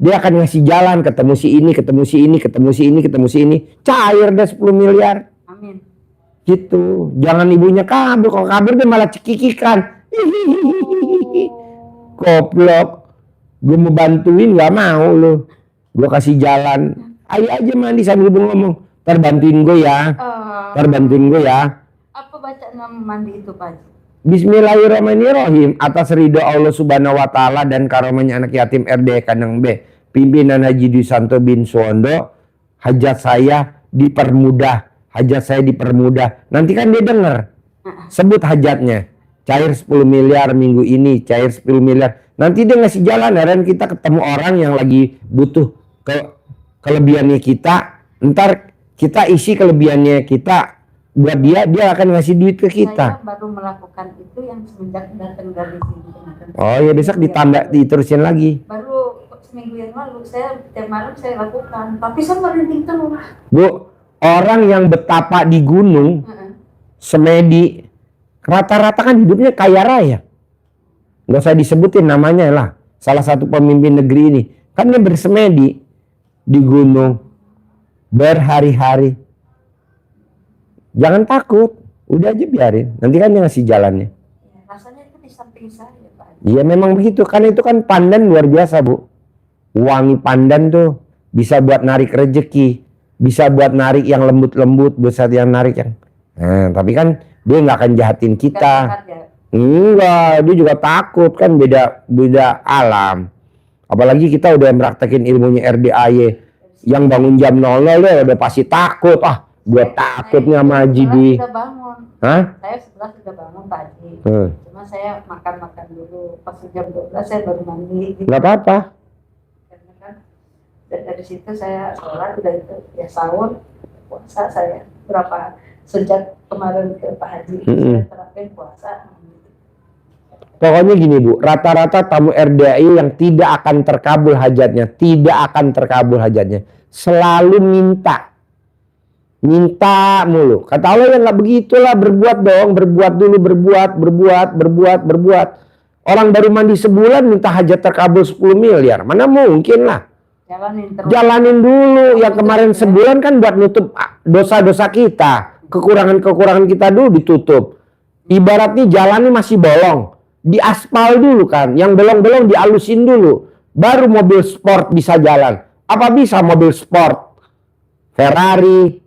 Dia akan ngasih jalan. Ketemu si ini, ketemu si ini, ketemu si ini, ketemu si ini. Cair deh 10 miliar.
Amin.
Gitu. Jangan ibunya kabur. Kalau kabur dia malah cekikikan. Goblok. Gue mau bantuin gak mau lo. Gue kasih jalan. Ayo aja mandi sambil ngomong. Ntar bantuin gue ya.
Apa baca nama mandi itu Pak?
Bismillahirrahmanirrahim. Atas ridho Allah Subhanahu wa Ta'ala dan karunia anak yatim RD Kandang B, pimpinan Haji Dwi Santo bin Suwondo, hajat saya dipermudah. Nanti kan dia denger. Sebut hajatnya. Cair 10 miliar minggu ini, cair 10 miliar. Nanti dia ngasih jalan. Dan kita ketemu orang yang lagi butuh kelebihannya kita. Ntar kita isi kelebihannya kita buat dia akan ngasih duit ke kita.
Saya baru melakukan itu yang semenjak datang dari sini.
Oh ya, besok ditambah diterusin lagi.
Baru seminggu yang lalu saya tiap malam saya lakukan, tapi saya merinding terus.
Bu, orang yang betapa di gunung, semedi, rata-rata kan hidupnya kaya raya. Nggak usah disebutin namanya lah. Salah satu pemimpin negeri ini kan dia bersemedi di gunung. Berhari-hari. Jangan takut. Udah aja biarin. Nanti kan dia ngasih jalannya.
Ya, rasanya itu di samping saya Pak.
Iya memang begitu. Karena itu kan pandan luar biasa Bu. Wangi pandan tuh. Bisa buat narik rezeki. Bisa buat narik yang lembut-lembut. Bisa yang narik yang. Nah, tapi kan dia nggak akan jahatin kita. Enggak. Dia juga takut. Kan beda alam. Apalagi kita udah praktekin ilmunya RDAY. Yang bangun jam 00 ya udah pasti takut. Gue takutnya sama Haji Dwi.
Saya 11 sudah bangun pagi. Cuma saya makan dulu. Pas jam 12 saya baru mandi.
Gak apa-apa.
Karena kan dari situ saya sholat udah itu ya sahur, puasa saya sejak kemarin ke Pak Haji saya terapin puasa.
Pokoknya gini Bu, rata-rata tamu RDAI yang tidak akan terkabul hajatnya, selalu minta mulu. Kata Allah ya nggak begitulah, berbuat dong, berbuat dulu, berbuat. Orang baru mandi sebulan minta hajat terkabul 10 miliar, mana mungkin lah. Jalanin dulu, yang kemarin sebulan kan buat nutup dosa-dosa kita, kekurangan kita dulu ditutup. Ibaratnya jalannya masih bolong. Diaspal dulu kan, yang belong-belong dialusin dulu, baru mobil sport bisa jalan. Apa bisa mobil sport? Ferrari,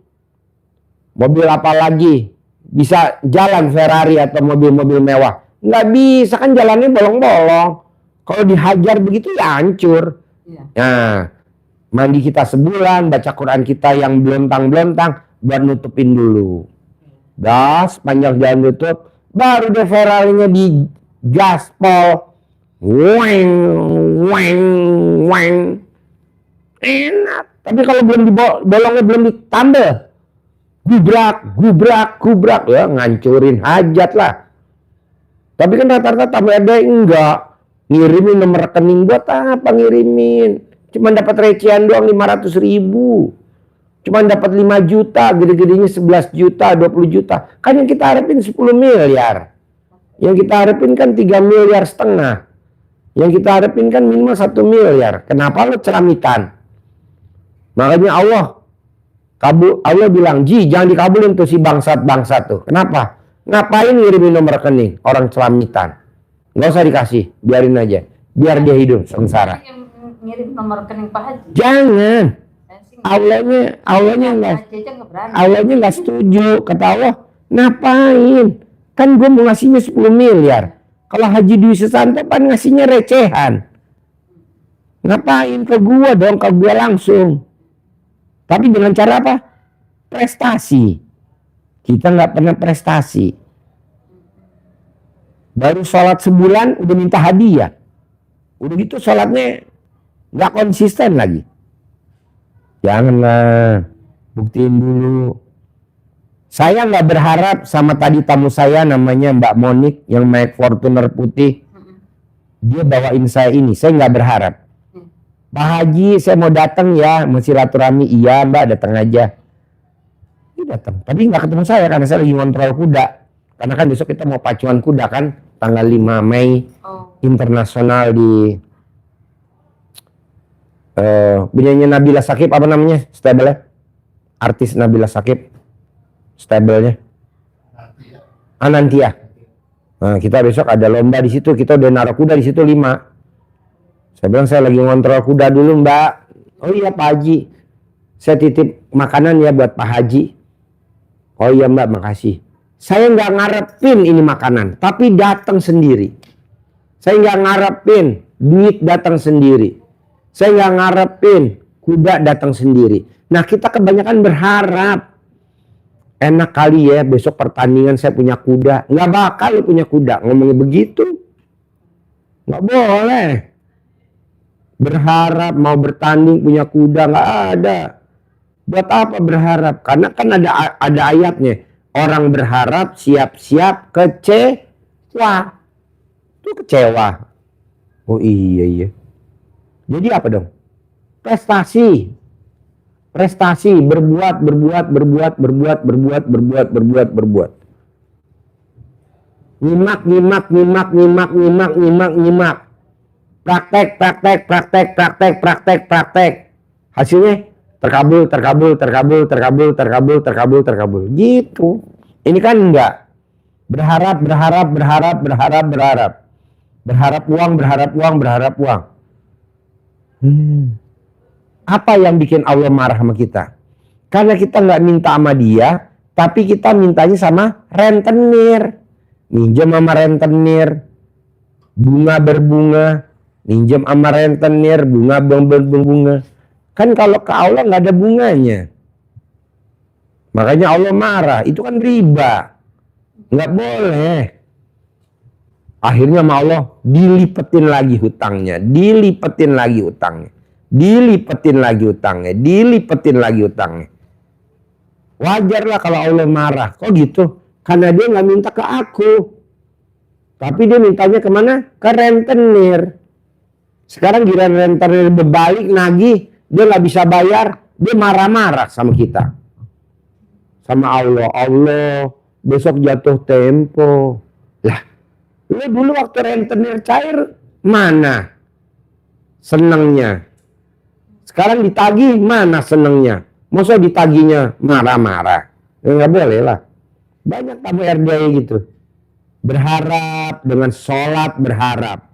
mobil apa lagi bisa jalan Ferrari atau mobil-mobil mewah? Nggak bisa kan, jalannya bolong-bolong. Kalau dihajar begitu ya hancur. Nah, mandi kita sebulan, baca Quran kita yang belontang-belontang buat nutupin dulu. Das, panjang jalan tutup, baru deh Ferrarinya di gaspol, weng, enak. Tapi kalau belum bolongnya belum ditambal, gubrak, ya ngancurin hajat lah. Tapi kan rata-rata tamu ada enggak ngirimin nomor rekening buat apa ngirimin? Cuma dapat recehan doang 500.000. Cuma dapat 5 juta, gede-gedenya 11 juta, 20 juta. Kan yang kita harapin 10 miliar. Yang kita harapin kan 3,5 miliar. Yang kita hadapin kan minimal 1 miliar. Kenapa lo ceramitan? Makanya Allah bilang, Ji jangan dikabulin tuh si bangsat-bangsat tuh. Kenapa? Ngapain ngirimin nomor rekening orang celamitan? Nggak usah dikasih, biarin aja. Biar dia hidup sengsara.
Yang ngirim nomor rekening Pak Haji.
Jangan.
Saya sih nggak-
Allahnya nggak setuju. Kata Allah, ngapain? Kan gue mau ngasihnya 10 miliar. Kalau Haji Dwi Susanto kan ngasihnya recehan. Ngapain ke gue dong, ke gue langsung. Tapi dengan cara apa? Prestasi. Kita nggak pernah prestasi. Baru sholat sebulan udah minta hadiah. Udah gitu sholatnya nggak konsisten lagi. Janganlah, buktiin dulu. Saya nggak berharap sama tadi tamu saya namanya Mbak Monik yang naik Fortuner putih. Dia bawain saya ini, saya nggak berharap. Pak Haji, saya mau datang ya, mau silaturahmi. Iya Mbak, datang aja. Dia datang, tapi nggak ketemu saya karena saya lagi ngontrol kuda. Karena kan besok kita mau pacuan kuda kan, tanggal 5 Mei internasional di punyanya Nabila Shakib, apa namanya stable-nya? Artis Nabila Shakib, stable-nya Anantia. Nah, kita besok ada lomba di situ, kita udah naruh kuda di situ 5. Saya bilang saya lagi ngontrol kuda dulu Mbak. Oh iya Pak Haji, saya titip makanan ya buat Pak Haji. Oh iya Mbak, makasih. Saya nggak ngarepin ini makanan, tapi datang sendiri. Saya nggak ngarepin duit datang sendiri. Saya nggak ngarepin kuda datang sendiri. Nah kita kebanyakan berharap. Enak kali ya besok pertandingan saya punya kuda. Nggak bakal lu punya kuda. Ngomongnya begitu. Nggak boleh. Berharap mau bertanding punya kuda. Nggak ada. Buat apa berharap? Karena kan ada ayatnya. Orang berharap siap-siap kecewa. Itu kecewa. Oh iya. Jadi apa dong? Prestasi. Prestasi, berbuat. Nyimak. Praktek. Hasilnya terkabul. Gitu. Ini kan enggak. Berharap. Berharap uang. Apa yang bikin Allah marah sama kita? Karena kita nggak minta sama dia, tapi kita mintanya sama rentenir. Minjem sama rentenir, bunga berbunga. Minjem sama rentenir, bunga berbunga. Kan kalau ke Allah nggak ada bunganya. Makanya Allah marah. Itu kan riba. Nggak boleh. Akhirnya sama Allah dilipetin lagi hutangnya. Wajarlah kalau Allah marah. Kok gitu? Karena dia nggak minta ke aku. Tapi dia mintanya kemana? Ke rentenir. Sekarang giliran rentenir berbalik nagih. Dia nggak bisa bayar. Dia marah-marah sama kita. Sama Allah. Allah besok jatuh tempo. Lah, lu dulu waktu rentenir cair mana senengnya? Sekarang ditagih mana senengnya? Masa ditagihnya marah-marah? Nggak boleh lah. Banyak tamu RDI gitu. Berharap dengan sholat berharap.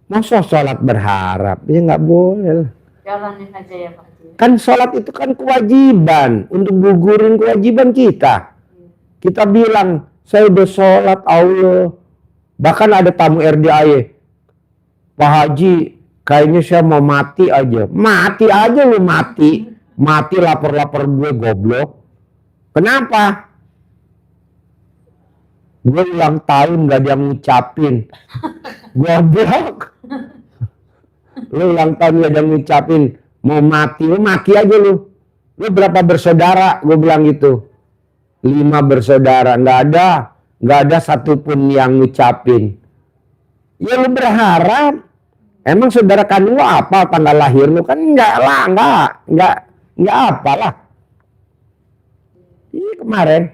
Masa sholat berharap? Ya nggak boleh lah.
Jalanin aja ya Pak Haji.
Kan sholat itu kan kewajiban. Untuk gugurin kewajiban kita. Kita bilang, saya udah sholat Allah. Bahkan ada tamu RDI. Pak Haji, kayaknya saya mau mati aja. Mati aja lu mati. Mati lapor-lapor gue goblok. Kenapa? Gue ulang tahun gak ada yang ngucapin. Goblok. Lu ulang tahun gak ada yang ngucapin. Mau mati, lu mati aja lu. Lu berapa bersaudara? Gue bilang gitu. 5 bersaudara. Gak ada satupun yang ngucapin. Ya lu berharap. Emang saudara kandung lu apa tanggal lahir lu? Kan enggak apalah. Iya kemarin.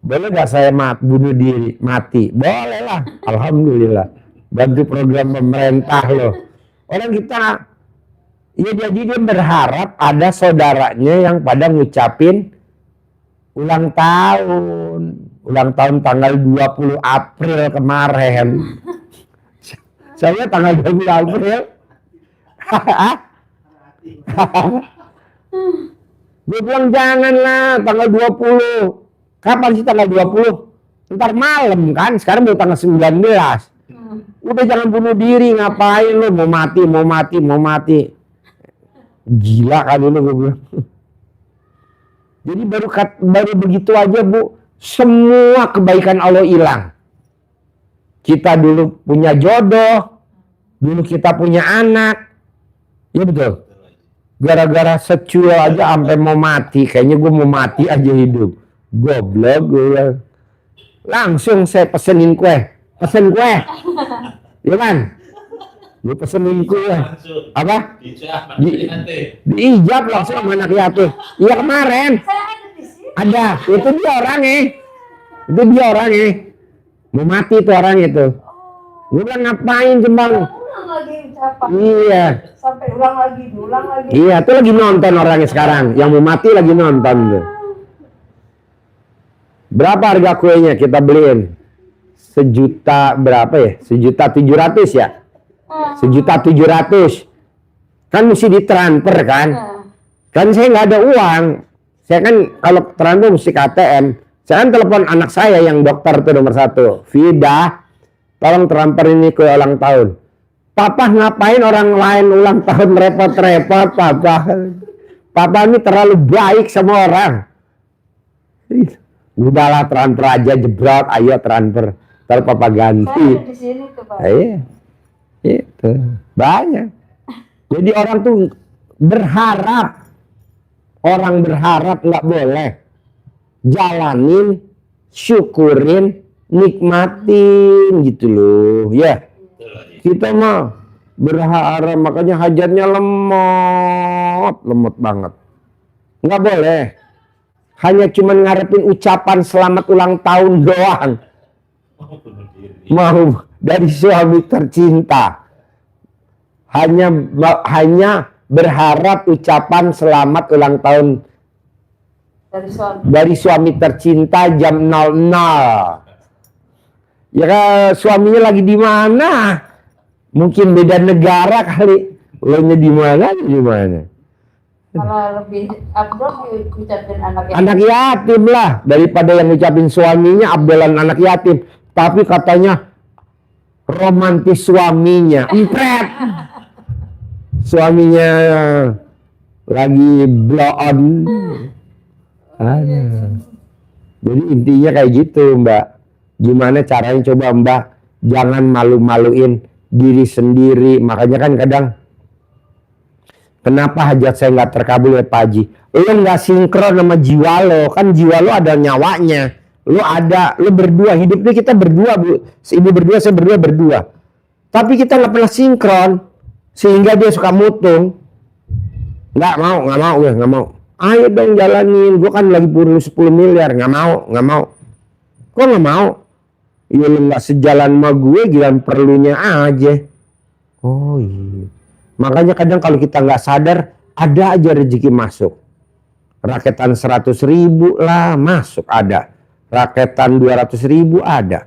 Boleh gak saya bunuh diri? Mati? Boleh lah. Alhamdulillah. bantu program pemerintah loh. Orang kita, ya jadi dia berharap ada saudaranya yang pada ngucapin ulang tahun tanggal 20 April kemarin. Saya tanggal 20 April. Gue bilang janganlah tanggal 20. Kapan sih tanggal 20? Ntar malam kan, sekarang baru tanggal 19. Udah jangan bunuh diri, ngapain lo, mau mati. Gila kan ini gue bilang. Jadi baru begitu aja Bu, semua kebaikan Allah hilang. Kita dulu punya jodoh, dulu kita punya anak. Ya betul. Gara-gara secul aja sampai mau mati, kayaknya gue mau mati aja hidup. Goblok gue. Langsung saya pesen kue. Ya kan? Gue pesenin kue. Apa? Diijab langsung sama anak yatim. Iya kemarin. Ada. Itu dia orangnya. Mau mati tuh orang itu. Gue bilang ngapain Jembang? Iya.
Sampai ulang lagi.
Iya, tuh lagi nonton orangnya sekarang. Yang mau mati lagi nonton tuh. Berapa harga kuenya kita beliin? 1.000.000 berapa ya? 1.700.000 ya? 1.700.000. Kan mesti ditransfer kan? Kan saya nggak ada uang. Saya kan kalau transfer mesti ke ATM. Saya kan telepon anak saya yang dokter tuh nomor 1. Vida, tolong transfer ini ke ulang tahun. Papa ngapain orang lain ulang tahun repot-repot, Papa? Papa ini terlalu baik sama orang. Udahlah transfer aja jebrot, ayo transfer. Ntar Papa ganti.
Saya di sini tuh Pak.
Iya. Itu banyak. Jadi orang tuh berharap. Orang berharap nggak boleh. Jalanin, syukurin, nikmatin gitu loh. Ya. Kita mah berharap, makanya hajatnya lemot banget. Nggak boleh. Hanya cuman ngarepin ucapan selamat ulang tahun doang. Mau dari suami tercinta. Hanya berharap ucapan selamat ulang tahun dari suami tercinta jam 00. Ya kan suaminya lagi di mana? Mungkin beda negara kali. Lo nya di mana?
Malah lebih abdul diucapin
anak yatim lah daripada yang ngucapin suaminya abdolan anak yatim. Tapi katanya romantis suaminya. Empret. Suaminya lagi blow on. Jadi intinya kayak gitu Mbak. Gimana caranya coba Mbak, jangan malu-maluin diri sendiri. Makanya kan kadang, kenapa hajat saya nggak terkabul ya Pak Haji? Lo nggak sinkron sama jiwa lo, kan jiwa lo ada nyawanya. Lo berdua, hidupnya kita berdua Bu. Ibu berdua, saya berdua. Tapi kita nggak pernah sinkron, sehingga dia suka mutung. Nggak mau. Ayo dong jalanin, gue kan lagi perlu 10 miliar, nggak mau. Kok nggak mau? Ya lo nggak sejalan sama gue, giliran perlunya aja. Oh iya. Makanya kadang kalau kita nggak sadar, ada aja rezeki masuk. Raketan 100.000 lah masuk ada. Raketan 200.000 ada.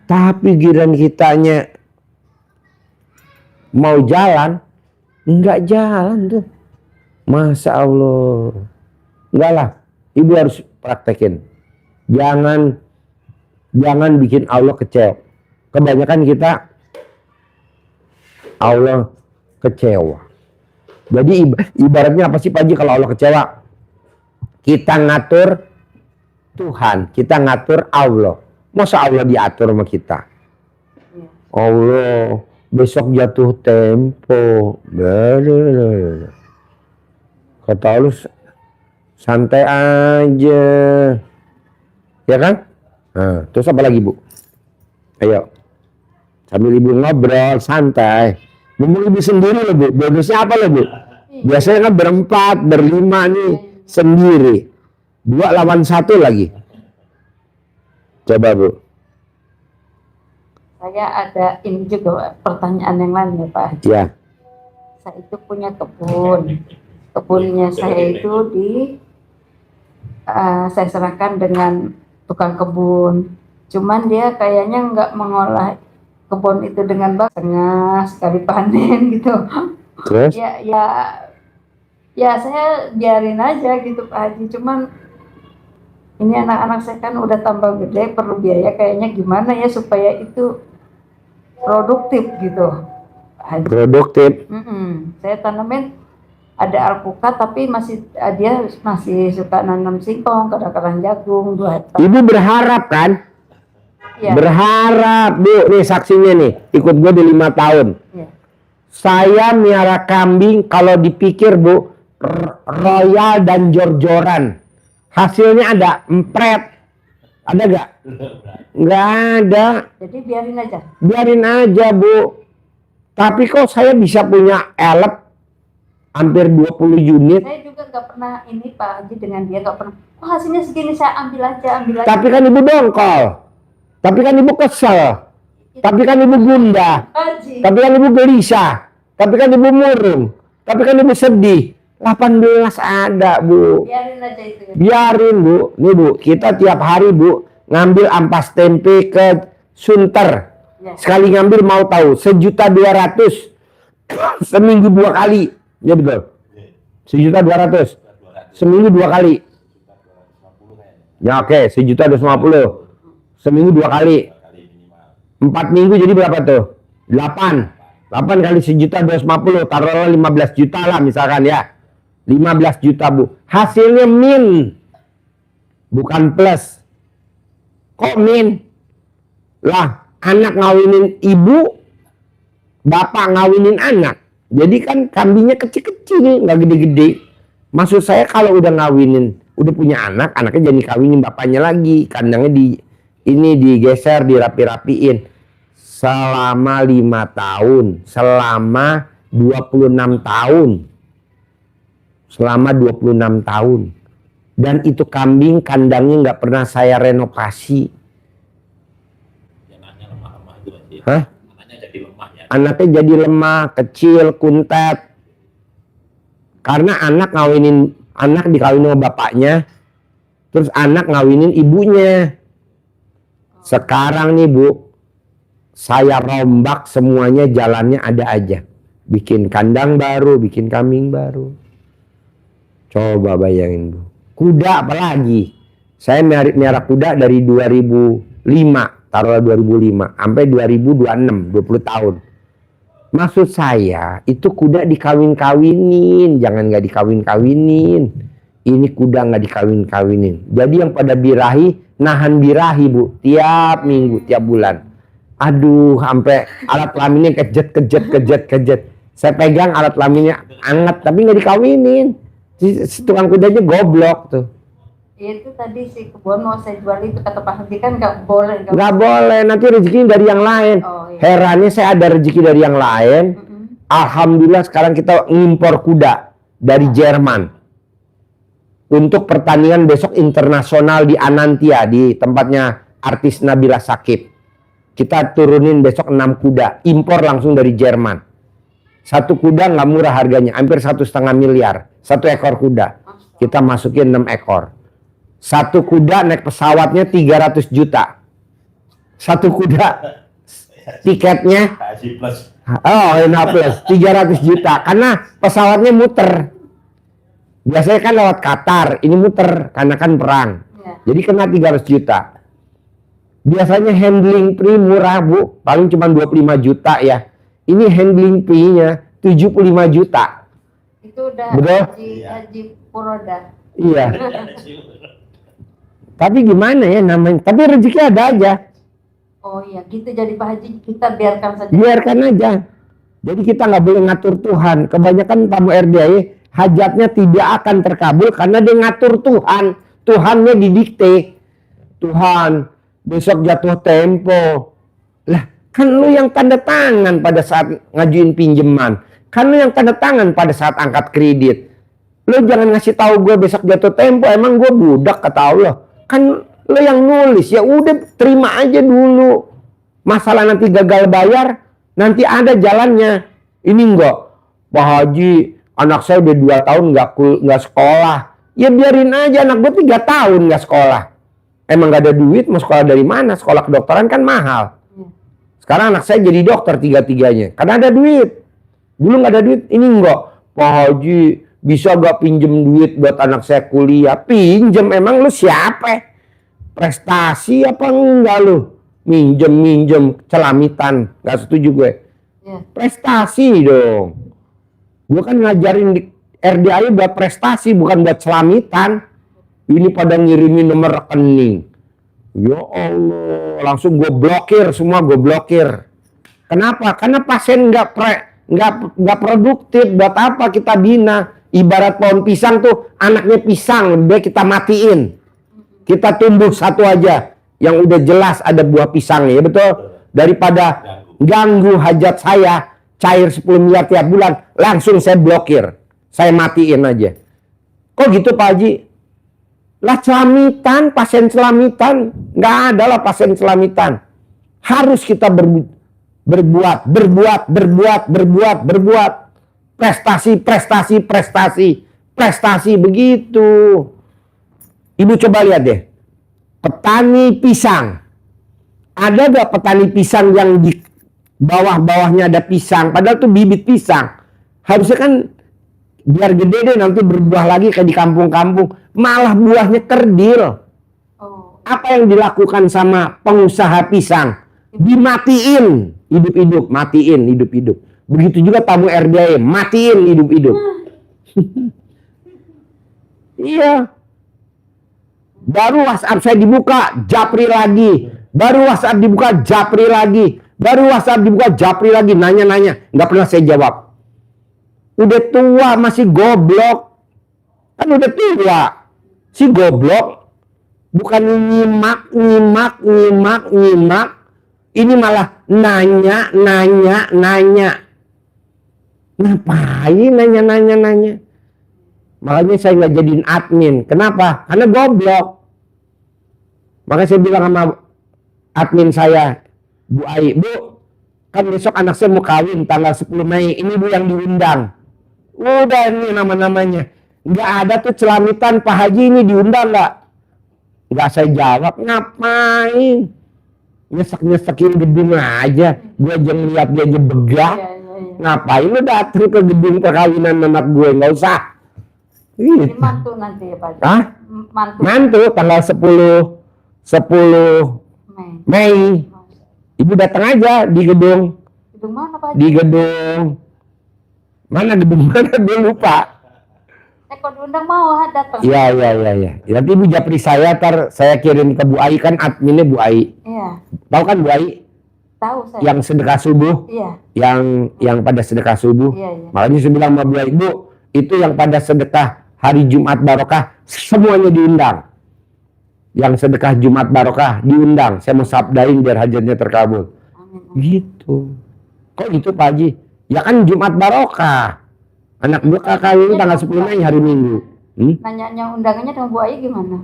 Tapi giliran kitanya mau jalan, nggak jalan tuh. Masya Allah. Enggak lah. Ibu harus praktekin. Jangan bikin Allah kecewa. Kebanyakan kita Allah kecewa. Jadi ibaratnya apa sih Pak Haji kalau Allah kecewa? Kita ngatur Tuhan, kita ngatur Allah. Masa Allah diatur sama kita? Allah besok jatuh tempo. Kata lu santai aja. Ya kan? Nah, terus apa lagi Bu? Ayo. Sambil Ibu ngobrol santai. Ngomong Ibu sendiri loh Bu. Bonusnya apa loh Bu? Biasanya kan berempat, berlima nih sendiri. 2 lawan 1 lagi. Coba Bu.
Saya ada ini juga pertanyaan yang lain ya Pak Haji.
Ya.
Saya itu punya kebun. Kebunnya saya itu saya serahkan dengan tukang kebun. Cuman dia kayaknya nggak mengolah kebun itu dengan baik, setengah sekali panen gitu.
Terus?
Ya saya biarin aja gitu Pak Haji. Cuman ini anak-anak saya kan udah tambah gede, perlu biaya, kayaknya gimana ya supaya itu produktif gitu Pak Haji.
Produktif.
Saya tanamin ada alpukat, tapi dia masih suka nanam singkong, kadang-kadang jagung 2 hektar.
Ibu berharap kan?
Ya.
Berharap, Bu. Nih saksinya nih, ikut gue di 5 tahun.
Ya.
Saya miara kambing kalau dipikir, Bu, royal dan jor-joran. Hasilnya ada empret. Ada gak? Nggak ada.
Jadi biarin aja.
Biarin aja, Bu. Tapi kok saya bisa punya elep hampir 20 unit.
Saya juga nggak pernah ini Pak Haji dengan dia, nggak pernah. Oh hasilnya segini, saya ambil aja.
Tapi kan ibu dongkol. Tapi kan ibu kesel. Tapi kan ibu gundah.
Haji.
Tapi kan ibu gelisah. Tapi kan ibu murung. Tapi kan ibu sedih. 18 ada, Bu.
Biarin aja itu ya.
Biarin, Bu. Nih, Bu, kita tiap hari, Bu, ngambil ampas tempe ke Sunter.
Ya.
Sekali ngambil mau tahu 1.200.000 seminggu 2 kali. Ya betul. 1.200.000 seminggu 2 kali. Ya oke, 1.250.000 seminggu 2 kali. 4 minggu jadi berapa tuh? 8 kali 1.250.000, taruhlah 15 juta lah misalkan ya. 15 juta, Bu. Hasilnya min. Bukan plus. Kok min? Lah, anak ngawinin ibu, bapak ngawinin anak. Jadi kan kambingnya kecil-kecil, nggak gede-gede. Maksud saya kalau udah ngawinin, udah punya anak, anaknya jadi kawinin bapaknya lagi. Kandangnya digeser, dirapi-rapiin. Selama 5 tahun, selama 26 tahun. Selama 26 tahun. Dan itu kambing kandangnya nggak pernah saya renovasi.
Anaknya lemah-lemah itu aja.
Hah?
Anaknya jadi lemah ya.
Anaknya jadi lemah, kecil, kuntet. Karena anak dikawinin sama bapaknya, terus anak ngawinin ibunya. Sekarang nih, Bu, saya rombak semuanya, jalannya ada aja. Bikin kandang baru, bikin kambing baru. Coba bayangin, Bu. Kuda apalagi. Saya miara kuda dari 2005, taruhlah 2005 sampai 2026, 20 tahun. Maksud saya, itu kuda dikawin-kawinin, jangan nggak dikawin-kawinin. Ini kuda nggak dikawin-kawinin. Jadi yang pada birahi, nahan birahi, Bu, tiap minggu, tiap bulan. Aduh, sampai alat kelaminnya kejet. Saya pegang alat kelaminnya anget, tapi nggak dikawinin. Si tukang kudanya goblok tuh.
Itu tadi si kebun mau saya jual itu, kata Pak Haji kan nggak boleh.
Nggak boleh, nanti rezeki dari yang lain.
Oh, iya.
Herannya saya ada rezeki dari yang lain. Alhamdulillah sekarang kita ngimpor kuda dari Jerman. Untuk pertandingan besok internasional di Anantia, di tempatnya artis Nabila Shakib. Kita turunin besok 6 kuda, impor langsung dari Jerman. Satu kuda nggak murah harganya, hampir 1,5 miliar. 1 ekor kuda. Kita masukin 6 ekor. Satu kuda naik pesawatnya 300 juta. Satu kuda tiketnya
Haji plus.
plus 300 juta. Karena pesawatnya muter. Biasanya kan lewat Qatar, ini muter karena kan perang.
Ya.
Jadi kena 300 juta. Biasanya handling fee murah, Bu, paling cuma 25 juta ya. Ini handling fee-nya 75 juta.
Itu udah
Betul?
Haji Puroda.
Iya. Tapi gimana ya namanya? Tapi rezeki ada aja.
Oh iya, gitu jadi Pak Haji, kita biarkan saja.
Biarkan aja. Jadi kita nggak boleh ngatur Tuhan. Kebanyakan tamu RDI hajatnya tidak akan terkabul karena dia ngatur Tuhan. Tuhannya didikte. Tuhan, besok jatuh tempo. Lah, kan lu yang tanda tangan pada saat ngajuin pinjaman. Kan lu yang tanda tangan pada saat angkat kredit. Lu jangan ngasih tahu gue besok jatuh tempo. Emang gue budak kata Allah. Kan lu yang nulis, ya udah terima aja dulu. Masalah nanti gagal bayar, nanti ada jalannya. Ini enggak, Pak Haji, anak saya udah 2 tahun nggak sekolah. Ya biarin aja, anak gue 3 tahun nggak sekolah. Emang nggak ada duit, mau sekolah dari mana? Sekolah kedokteran kan mahal. Sekarang anak saya jadi dokter 3-tiganya, karena ada duit. Dulu nggak ada duit, ini enggak. Pak Haji, bisa gak pinjem duit buat anak saya kuliah? Pinjem, emang lu siapa? Prestasi apa enggak lu? Minjem, celamitan. Gak setuju gue. Prestasi dong. Gue kan ngajarin di RDI buat prestasi, bukan buat celamitan. Ini pada ngirimin nomor rekening. Ya Allah, langsung gue blokir, semua gue blokir. Kenapa? Karena pasien nggak produktif. Buat apa kita bina? Ibarat pohon pisang tuh, anaknya pisang, udah kita matiin. Kita tumbuh satu aja yang udah jelas ada buah pisangnya, ya betul? Daripada ganggu hajat saya, cair 10 miliar tiap bulan, langsung saya blokir. Saya matiin aja. Kok gitu Pak Haji? Lah celamitan, pasien celamitan. Nggak ada lah pasien celamitan. Harus kita berbuat. Prestasi begitu. Ibu coba lihat deh. Petani pisang. Ada gak petani pisang yang di bawah-bawahnya ada pisang? Padahal tuh bibit pisang. Harusnya kan biar gede deh nanti berbuah lagi kayak di kampung-kampung. Malah buahnya kerdil. Apa yang dilakukan sama pengusaha pisang? Dimatiin hidup-hidup. Matiin hidup-hidup. Begitu juga tamu RDI, matiin hidup-hidup. Iya. Baru WhatsApp saya dibuka, japri lagi. Baru WhatsApp dibuka, japri lagi. Baru WhatsApp dibuka, japri lagi. Nanya-nanya, nggak pernah saya jawab. Udah tua, masih goblok. Kan udah tua. Si goblok. Bukan nyimak. Ini malah nanya. Ngapain nanya? Makanya saya nggak jadiin admin. Kenapa? Karena goblok. Makanya saya bilang sama admin saya, Bu Ai, Bu, kan besok anak saya mau kawin tanggal 10 Mei. Ini Bu yang diundang. Udah ini nama-namanya. Nggak ada tuh celamitan, Pak Haji ini diundang nggak? Nggak saya jawab. Ngapain? Nyesek-nyesekin gedung aja. Gue aja ngeliat dia aja begah. Ngapain lu datang ke gedung perkawinan anak gue? Nggak usah.
Ini mantu nanti ya Pak.
Hah? Mantu tanggal 10 Mei. Ibu datang aja di gedung.
Gedung mana Pak?
Di gedung mana gue lupa.
Kalau diundang mau datang.
Iya. Nanti Ibu japri saya, saya kirim ke Bu Ai, kan adminnya Bu Ai.
Iya.
Tahu kan Bu Ai?
Tahu saya.
Yang sedekah subuh.
Iya.
Yang pada sedekah subuh.
Iya.
Makanya saya bilang sama Bu Ai, Bu, itu yang pada sedekah hari Jumat Barokah semuanya diundang. Yang sedekah Jumat Barokah diundang. Saya mau sabdain biar hajatnya terkabul.
Amin.
Gitu. Kok gitu Pak Haji? Ya kan Jumat Barokah. Anak gue kakak ini tanggal 10 Mei hari Minggu.
Nanya undangannya dengan Bu Ai gimana?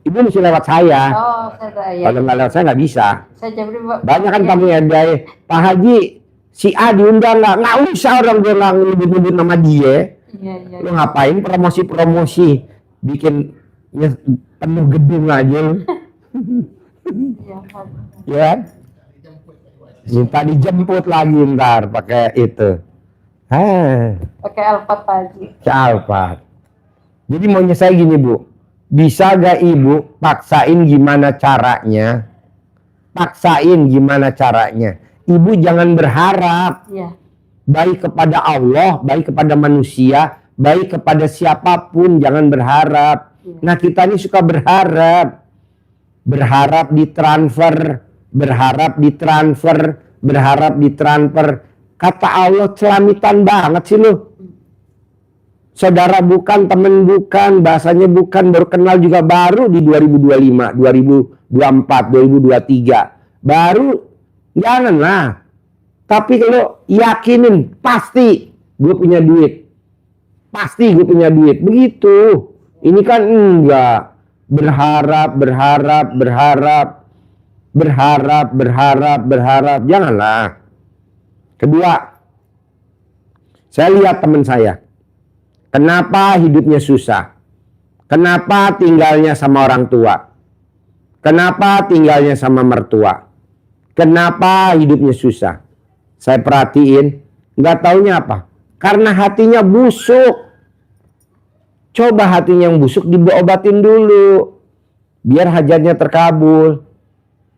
Ibu mesti lewat saya.
Oh, saya.
Kalau nggak lewat saya nggak bisa.
Saya jawab
Banyak kan tamu RDI. Pak Haji, si A diundang nggak? Nggak usah, orang gue nggak nyebut-nyebut nama dia.
Iya.
Lu ngapain promosi-promosi? Bikin penuh gedung aja lu.
Iya.
Ya. Minta dijemput lagi ntar pakai itu.
Pakai Alphard Pak Haji.
Alphard. Jadi maunya saya gini Bu. Bisa gak Ibu paksain gimana caranya? Ibu jangan berharap.
Iya.
Baik kepada Allah, baik kepada manusia, baik kepada siapapun, jangan berharap. Nah kita ini suka berharap. Berharap ditransfer. Kata Allah celamitan banget sih lu. Saudara bukan, temen bukan, bahasanya bukan, baru kenal juga baru di 2025, 2024, 2023. Baru, janganlah. Tapi kalau yakinin, pasti gue punya duit. Begitu. Ini kan enggak. Berharap. berharap, janganlah. Kedua, saya lihat teman saya, kenapa hidupnya susah, kenapa tinggalnya sama orang tua, kenapa tinggalnya sama mertua, kenapa hidupnya susah. Saya perhatiin, nggak taunya apa, karena hatinya busuk. Coba hatinya yang busuk diobatin dulu, biar hajatnya terkabul.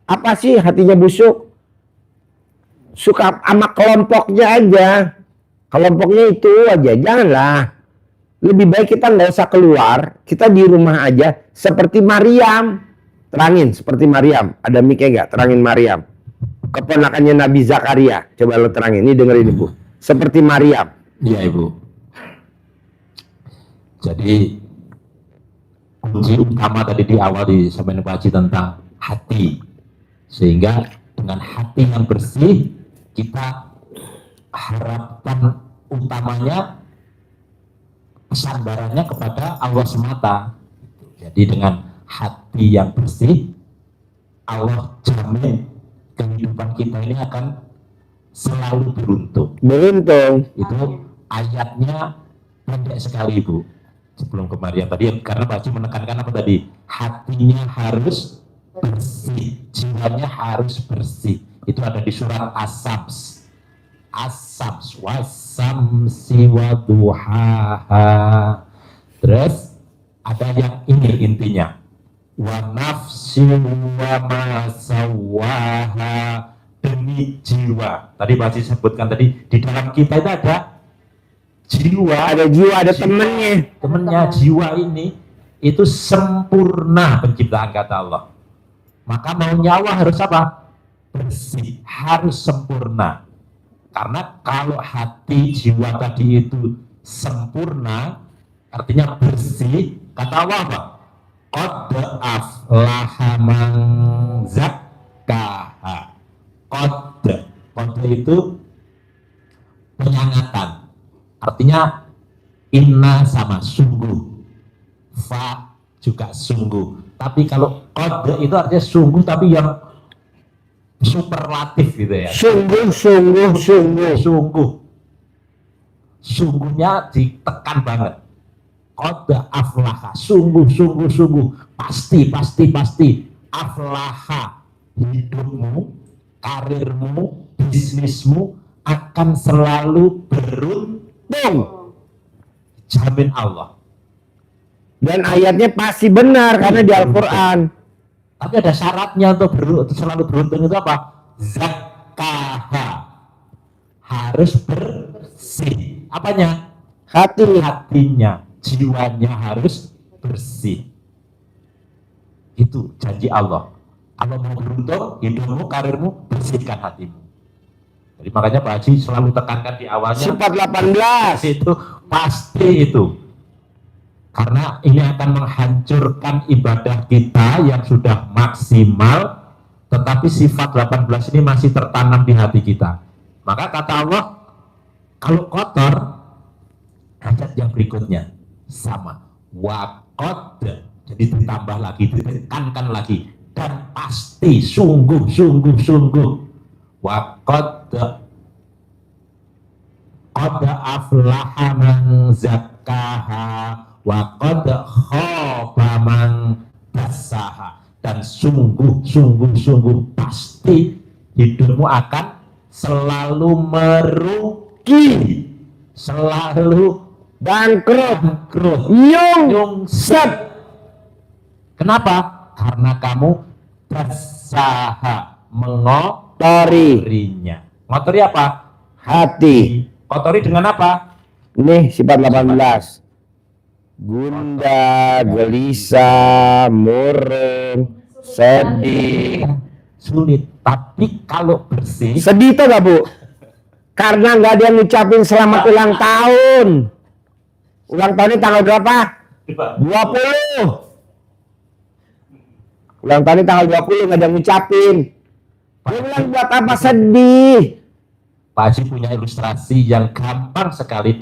Apa sih hatinya busuk? Suka sama kelompoknya aja. Kelompoknya itu aja, janganlah. Lebih baik kita nggak usah keluar, kita di rumah aja. Seperti Maryam. Terangin seperti Maryam. Ada mic-nya nggak? Terangin Maryam. Keponakannya Nabi Zakaria. Coba lo terangin, ini dengerin Ibu. Seperti Maryam.
Iya Ibu. Jadi kunci utama tadi di awal disampaikan Pak Haji tentang hati, sehingga dengan hati yang bersih kita harapan utamanya kesandarannya kepada Allah semata. Jadi dengan hati yang bersih, Allah jamin kehidupan kita ini akan selalu beruntung. Itu ayatnya pendek sekali Ibu. Sebelum ke Maryam tadi, karena Pak Haji menekankan apa tadi? Hatinya harus bersih, jiwanya harus bersih. Itu ada di surat As-Sams. As-Sams, was-samsi wa duhaha. Terus ada yang ini intinya. Wa nafsi wa ma sawaha, demi jiwa. Tadi Pak Haji sebutkan tadi, di dalam kita itu ada jiwa,
Ada temennya.
Jiwa ini itu sempurna penciptaan kata Allah. Maka mau nyawa harus apa? Bersih, harus sempurna. Karena kalau hati jiwa tadi itu sempurna, artinya bersih, kata Allah apa? Qad aflaha man zakkaha. Qad itu penyangatan. Artinya inna sama sungguh, fa juga sungguh. Tapi kalau qad itu artinya sungguh, tapi yang superlatif gitu ya. Sungguhnya ditekan banget. Qad aflaha, sungguh, pasti. Aflaha, hidupmu, karirmu, bisnismu akan selalu beruntung. Jamin Allah.
Dan ayatnya pasti benar karena di Al-Quran.
Tapi ada syaratnya untuk selalu beruntung itu apa? Zakkaha, harus bersih. Apanya? Hatinya, jiwanya harus bersih. Itu janji Allah. Allah mau beruntung, hidupmu, karirmu, bersihkan hatimu. Jadi makanya Pak Haji selalu tekankan di awalnya.
Sifat 18
itu pasti itu. Karena ini akan menghancurkan ibadah kita yang sudah maksimal, tetapi sifat 18 ini masih tertanam di hati kita. Maka kata Allah, kalau kotor, ayat yang berikutnya sama. Waqad, jadi ditambah lagi, ditekankan lagi. Dan pasti, sungguh. Waqad aflaha man zakkaha wa qad khaba man dassaha. Dan sungguh pasti hidupmu akan selalu merugi, selalu bangkrut, nyungsep. Kenapa? Karena kamu dassaha, mengotorinya. Ngotori apa?
hati.
Kotori dengan apa?
Nih sifat 18. Gundah, gelisah, murung, sedih.
Sulit. Tapi kalau bersih,
Sedih tuh gak Bu? Karena nggak ada yang ngucapin selamat ulang tahun. Ulang tahunnya tanggal berapa? 20. Ulang tahunnya tanggal 20 nggak ada yang ngucapin. Dia bilang buat apa sedih?
Pak Haji punya ilustrasi yang gampang sekali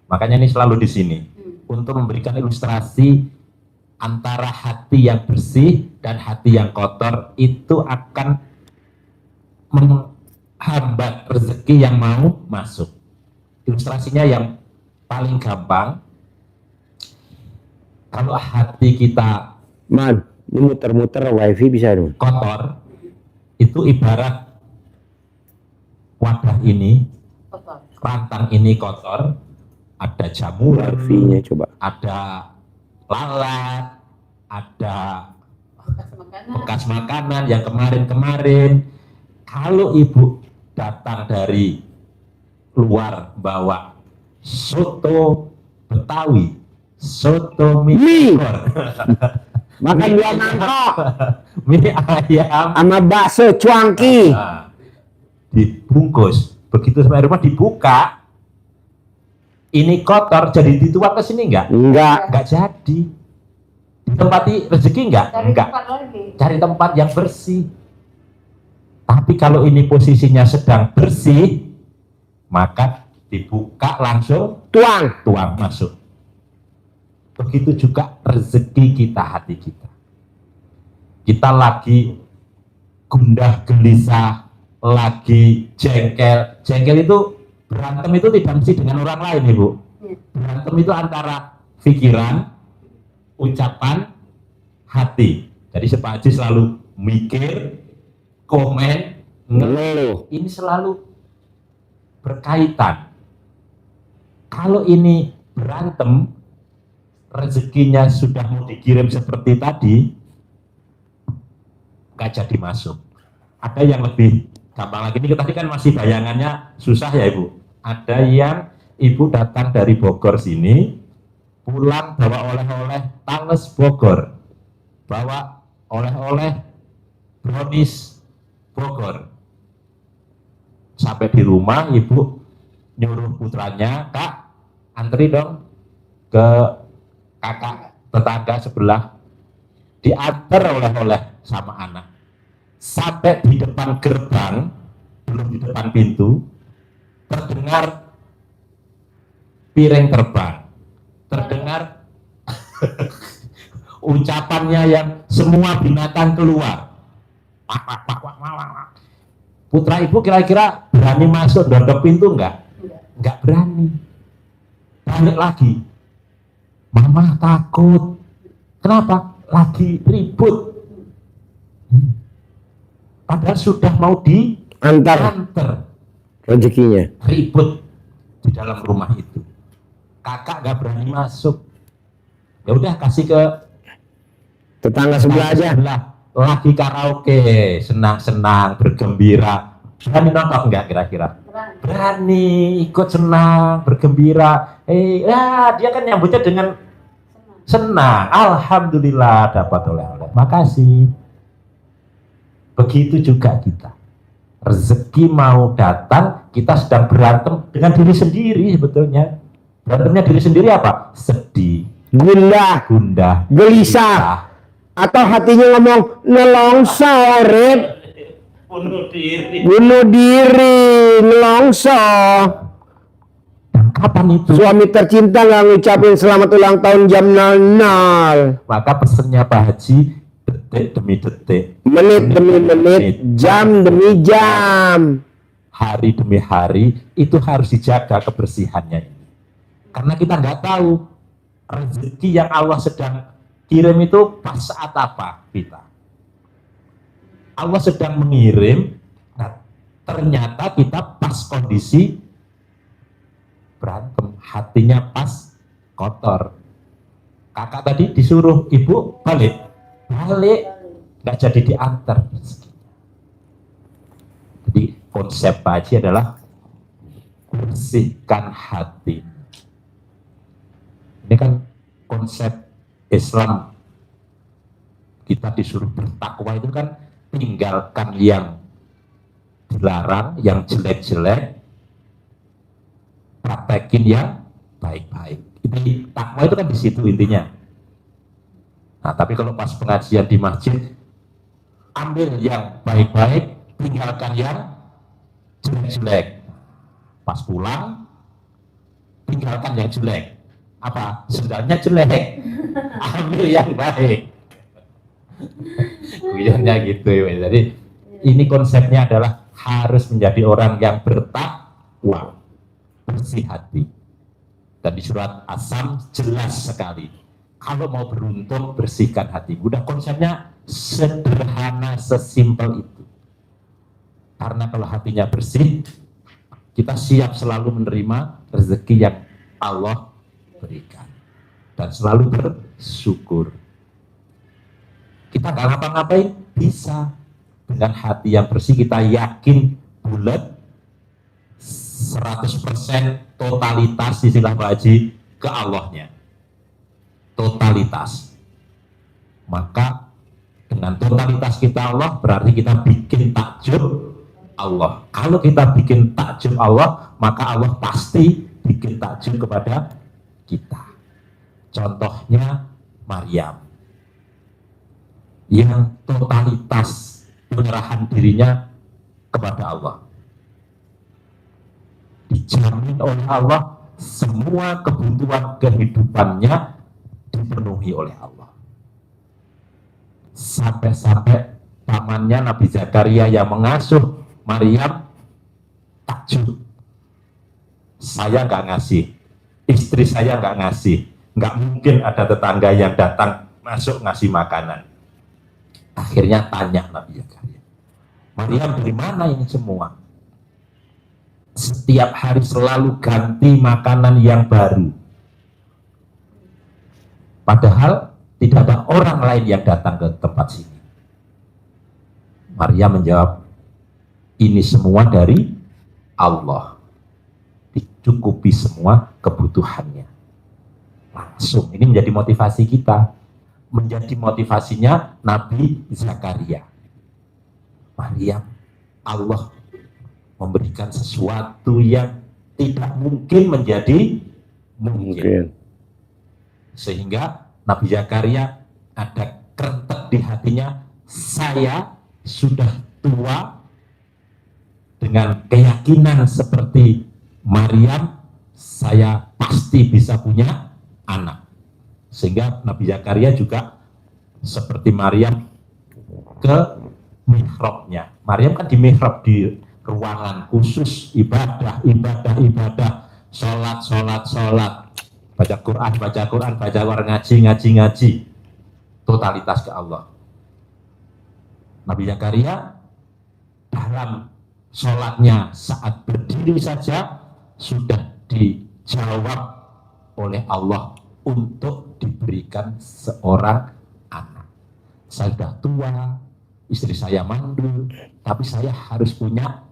makanya ini selalu di sini untuk memberikan ilustrasi antara hati yang bersih dan hati yang kotor itu akan menghambat rezeki yang mau masuk. Ilustrasinya yang paling gampang, kalau hati kita
Man, ini muter-muter wifi bisa dong.
kotor, itu ibarat wadah ini,
Kotor.
rantang ini kotor, ada jamur,
Wifi-nya coba.
ada lalat, ada
Bekas makanan.
bekas makanan yang kemarin-kemarin. Kalau ibu datang dari luar bawa soto Betawi, soto mie
Mie.
ayam,
Makan dua mangkok
mie ayam,
sama bakso cuangki.
nah, dibungkus. Begitu sampai rumah dibuka, ini kotor, jadi dituang ke sini enggak?
Enggak.
Enggak jadi. Ditempati rezeki enggak?
Cari
Enggak.
tempat lagi.
Cari tempat yang bersih. Tapi kalau ini posisinya sedang bersih, maka dibuka langsung
Tuang.
tuang masuk. Begitu juga rezeki kita, hati kita. Kita lagi gundah gelisah, lagi jengkel. Jengkel itu, berantem itu tidak mesti dengan orang lain, Ibu.
Iya.
Berantem itu antara pikiran, ucapan, hati. Jadi Pak Haji selalu mikir, komen,
Ngeluh.
ini selalu berkaitan. Kalau ini berantem, rezekinya sudah mau dikirim seperti tadi, nggak jadi masuk. Ada yang lebih gampang lagi, ini tadi kan masih bayangannya susah ya Ibu. Ada yang Ibu datang dari Bogor sini, pulang bawa oleh-oleh Tales Bogor, bawa oleh-oleh brownies Bogor. Sampai di rumah Ibu nyuruh putranya, Kak, antri dong ke kakak tetangga sebelah, diantar oleh-oleh sama anak. Sampai di depan gerbang, belum di depan pintu, terdengar piring terbang, terdengar ucapannya yang semua binatang keluar. Wak, wak, wak, wak, wak, wak. Putra Ibu kira-kira berani masuk dodok pintu enggak?
Enggak.
Enggak berani. Balik lagi. Mama takut. Kenapa? Lagi ribut. Padahal sudah mau
Antar
diantar.
rezekinya.
Ribut di dalam rumah itu. Kakak nggak berani masuk. Ya udah kasih ke
Tetangga sebelah aja.
sebelah. Lagi karaoke, senang-senang, bergembira. Berani nonton enggak kira-kira?
Berani.
Berani, ikut senang, bergembira. Ya dia kan nyambutnya dengan senang. Alhamdulillah dapat oleh-oleh. Makasih. Begitu juga kita. Rezeki mau datang, kita sedang berantem dengan diri sendiri sebetulnya. Berantemnya diri sendiri apa? Sedih,
Gundah.
gundah,
Gelisah. Atau hatinya ngomong nelongso, Rip.
Bunuh diri.
Bunuh diri, nelongso.
Dan kapan itu?
Suami tercinta nggak ngucapin selamat ulang tahun jam 00.
Maka pesennya Pak Haji, detik demi detik,
Menit demi menit, jam demi jam.
hari demi hari, itu harus dijaga kebersihannya ini. Karena kita nggak tahu rezeki yang Allah sedang kirim itu pas saat apa kita. Allah sedang mengirim, nah, ternyata kita pas kondisi berantem, hatinya pas kotor. Kakak tadi disuruh ibu balik, nggak jadi diantar. Jadi konsep Pak Haji adalah bersihkan hati. Ini kan konsep Islam, kita disuruh bertakwa itu kan tinggalkan yang dilarang, yang jelek-jelek, praktekin yang baik-baik. Ini takwa itu kan di situ intinya. Nah, tapi kalau pas pengajian di masjid, ambil yang baik-baik, tinggalkan yang jelek-jelek. Pas pulang, tinggalkan yang jelek. apa? Sendalnya jelek. Ambil yang baik. Guyonnya gitu ya. Jadi ini konsepnya adalah harus menjadi orang yang bertakwa, bersih hati. Dan di surat As-Sam jelas sekali. Kalau mau beruntung, bersihkan hati. Udah konsepnya sederhana, sesimpel itu. Karena kalau hatinya bersih, kita siap selalu menerima rezeki yang Allah berikan. Dan selalu bersyukur. Kita nggak ngapa-ngapain, bisa. Dengan hati yang bersih, kita yakin bulat 100% totalitas istilah Pak Haji ke Allahnya. Totalitas. Maka dengan totalitas kita Allah, berarti kita bikin takjub Allah. Kalau kita bikin takjub Allah, maka Allah pasti bikin takjub kepada kita. Contohnya Maryam yang totalitas penyerahan dirinya kepada Allah. Dijamin oleh Allah semua kebutuhan kehidupannya dipenuhi oleh Allah. Sampai-sampai pamannya Nabi Zakaria yang mengasuh Maryam takjub. Saya nggak ngasih, istri saya nggak ngasih, nggak mungkin ada tetangga yang datang masuk ngasih makanan. Akhirnya tanya Nabi Zakaria, Maryam dari mana ini semua? Setiap hari selalu ganti makanan yang baru. Padahal tidak ada orang lain yang datang ke tempat sini. Maryam menjawab, ini semua dari Allah. Dicukupi semua kebutuhannya. Langsung, ini menjadi motivasi kita. Menjadi motivasinya Nabi Zakaria. Maryam, Allah memberikan sesuatu yang tidak mungkin menjadi mungkin. Sehingga Nabi Zakaria ada kerentek di hatinya, saya sudah tua dengan keyakinan seperti Maryam, saya pasti bisa punya anak. Sehingga Nabi Zakaria juga seperti Maryam ke mihrabnya. Maryam kan di mihrab, di ruangan khusus ibadah, sholat, baca Quran, ngaji, totalitas ke Allah. Nabi Zakaria dalam sholatnya saat berdiri saja sudah dijawab oleh Allah untuk diberikan seorang anak. Saya sudah tua, istri saya mandul, tapi saya harus punya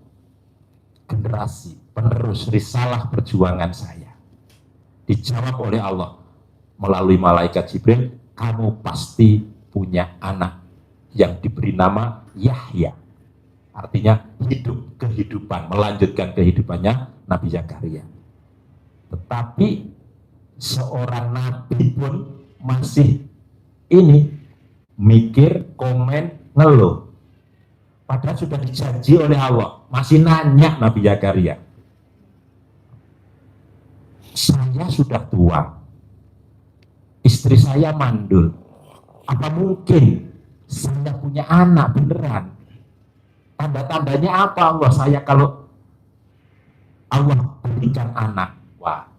generasi penerus risalah perjuangan saya. Dijawab oleh Allah melalui malaikat Jibril, kamu pasti punya anak yang diberi nama Yahya. Artinya hidup kehidupan, melanjutkan kehidupannya Nabi Zakaria. Tetapi seorang nabi pun masih ini mikir, komen, ngeluh. Padahal sudah dijanji oleh Allah, masih nanya Nabi Zakaria. Saya sudah tua, istri saya mandul. Apa mungkin saya punya anak beneran? Tanda-tandanya apa Allah saya kalau Allah berikan anak? Wah,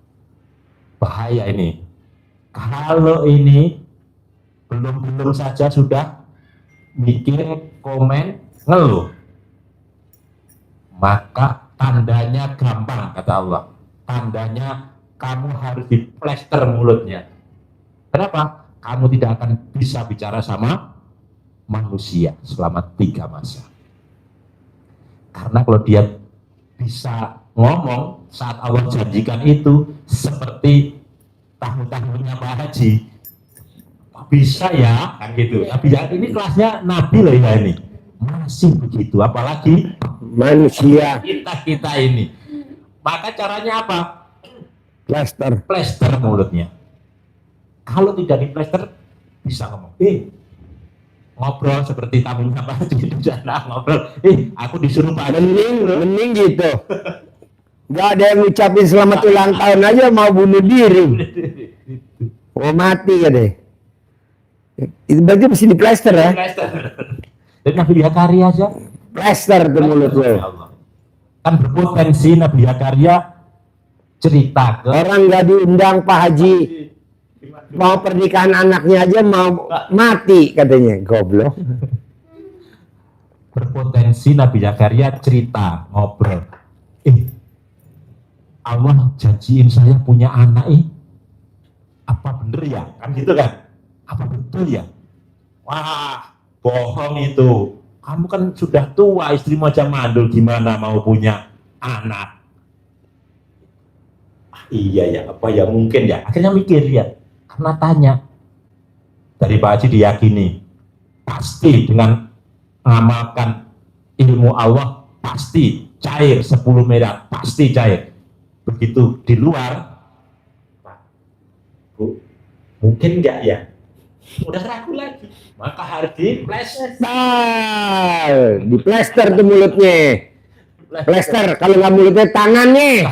bahaya ini. Kalau ini belum saja sudah mikir, komen, ngeluh, maka tandanya gampang kata Allah. Tandanya kamu harus diplester mulutnya. Kenapa? Kamu tidak akan bisa bicara sama manusia selama 3 masa. Karena kalau dia bisa ngomong saat Allah janjikan itu seperti tahun-tahunnya Pak Haji, bisa ya kan gitu. Tapi ya ini kelasnya Nabi loh ya ini, masih begitu, apalagi
manusia
kita ini. Maka caranya apa? Plester mulutnya. Kalau tidak diplester bisa ngomong, ngobrol seperti tamunya Pak Haji di sana, ngobrol, aku disuruh Pak Haji.
mending gitu. Gak ada yang ngucapin selamat ulang tahun aja mau bunuh diri. Oh mati ya deh. Itu berarti mesti di plester ya?
Dan Nabi Zakaria aja
Plester tuh mulut lo.
Ya Allah. Kan berpotensi Nabi Zakaria cerita ke
Orang nggak diundang Pak Haji. Mau pernikahan anaknya aja mau mati katanya. Goblok.
berpotensi Nabi Zakaria cerita ngobrol. Allah janjiin saya punya anak apa bener ya? Kan gitu kan? Apa betul ya? Wah, bohong itu. Kamu kan sudah tua, istrimu aja mandul, gimana mau punya anak? Iya ya, apa ya mungkin ya? Akhirnya mikir ya, karena tanya. Dari Pak Haji diyakini, pasti dengan mengamalkan ilmu Allah, pasti cair 10 merah, pasti cair. Begitu di luar, Pak, Bu, mungkin enggak ya? Udah ragu lagi, maka harus di
Di plester tuh mulutnya. Plester, kalau nggak mulutnya tangannya.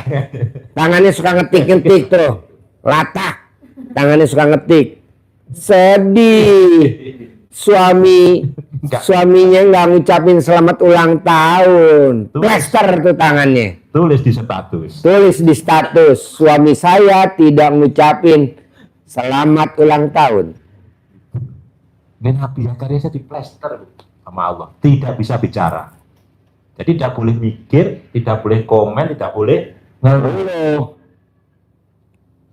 Tangannya suka ngetik tuh. Latah. Tangannya suka ngetik. Sedih. Suaminya nggak ngucapin selamat ulang tahun. Plester tuh tangannya.
Tulis di status.
Tulis di status. Suami saya tidak ngucapin selamat ulang tahun.
Dan Nabi Zakaria saya diplester sama Allah, tidak bisa bicara. Jadi tidak boleh mikir, tidak boleh komen, tidak boleh ngeluh.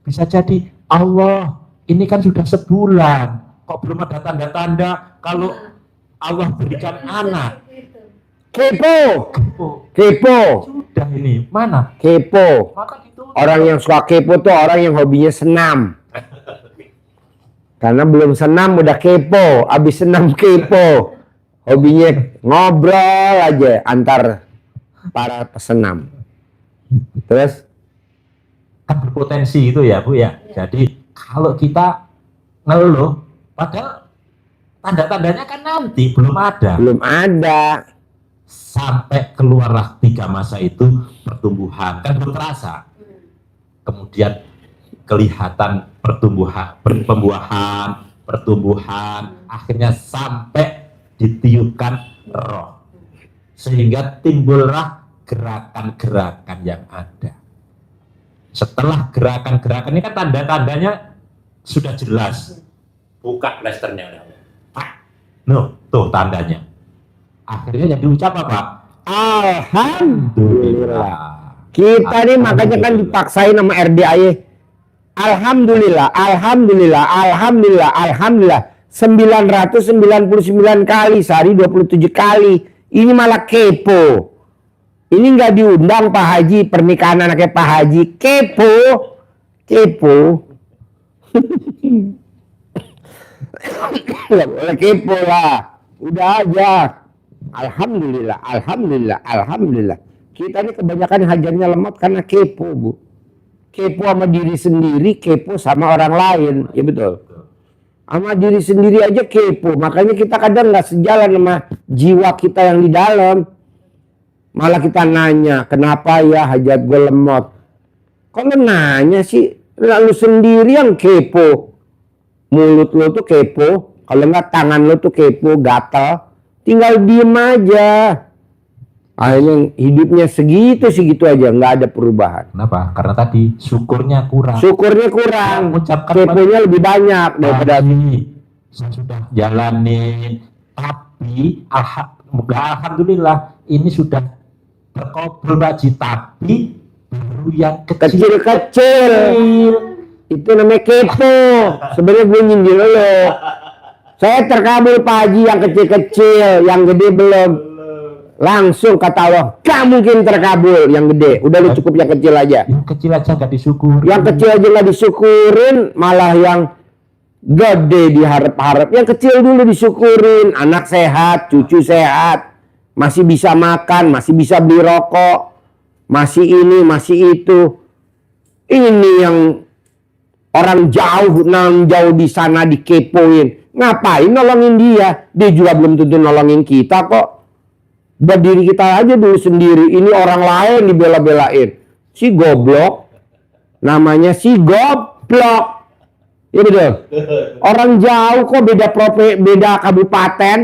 Bisa jadi Allah ini kan sudah sebulan, kok belum ada tanda-tanda kalau Allah berikan anak.
Kepo.
Sudah ini mana?
Kepo.
Maka itu
Orang yang suka kepo tuh orang yang hobinya senam. Karena belum senam udah kepo, abis senam kepo. Hobinya ngobrol aja antar para pesenam. Terus
kan berpotensi itu ya Bu ya. Jadi kalau kita ngeluh, padahal tanda-tandanya kan nanti belum ada.
belum ada.
Sampai keluarlah 3 masa itu pertumbuhan, kan belum terasa. Kemudian kelihatan pertumbuhan, akhirnya sampai ditiupkan roh. Sehingga timbullah gerakan-gerakan yang ada. Setelah gerakan-gerakan ini kan tanda-tandanya sudah jelas. Buka plasternya. Tuh tandanya. Akhirnya yang diucap apa?
Alhamdulillah. Kita nih makanya kan dipaksain sama RDAY. Alhamdulillah, alhamdulillah, alhamdulillah, alhamdulillah. 999 kali, sehari 27 kali. Ini malah kepo. Ini nggak diundang Pak Haji, pernikahan anaknya Pak Haji. Kepo. Nggak boleh kepo lah. Udah aja. Alhamdulillah, alhamdulillah, alhamdulillah. Kita ini kebanyakan hajarnya lemot karena kepo, Bu. Kepo sama diri sendiri, kepo sama orang lain. Ya betul. Sama diri sendiri aja kepo. Makanya kita kadang nggak sejalan sama jiwa kita yang di dalam. Malah kita nanya, kenapa ya hajat gue lemot? Kok lu nanya sih? Lalu sendiri yang kepo. Mulut lo tuh kepo. Kalau nggak tangan lo tuh kepo, gatal. Tinggal diem aja. Akhirnya hidupnya segitu aja, nggak ada perubahan.
Kenapa? Karena tadi syukurnya kurang.
Mengucapkan keponya lebih banyak daripada
saya sudah jalanin, tapi alhamdulillah ini sudah berkabul Haji, tapi baru yang
kecil. Itu namanya kepo. Sebenarnya gue nyindir lo. Saya terkabul Pak Haji yang kecil-kecil, yang gede belum. Langsung kata Allah, gak mungkin terkabul yang gede. Udah lu cukup yang kecil aja.
Yang kecil aja gak disyukur.
Yang kecil aja gak disyukurin, malah yang gede diharap-harap. Yang kecil dulu disyukurin. Anak sehat, cucu sehat, masih bisa makan, masih bisa beli rokok, masih ini, masih itu. Ini yang orang jauh di sana dikepoin. Ngapain nolongin dia? Dia juga belum tentu nolongin kita kok. Buat diri kita aja dulu sendiri. Ini orang lain dibela-belain. Si goblok. Namanya si goblok. Iya betul. Orang jauh kok beda kabupaten,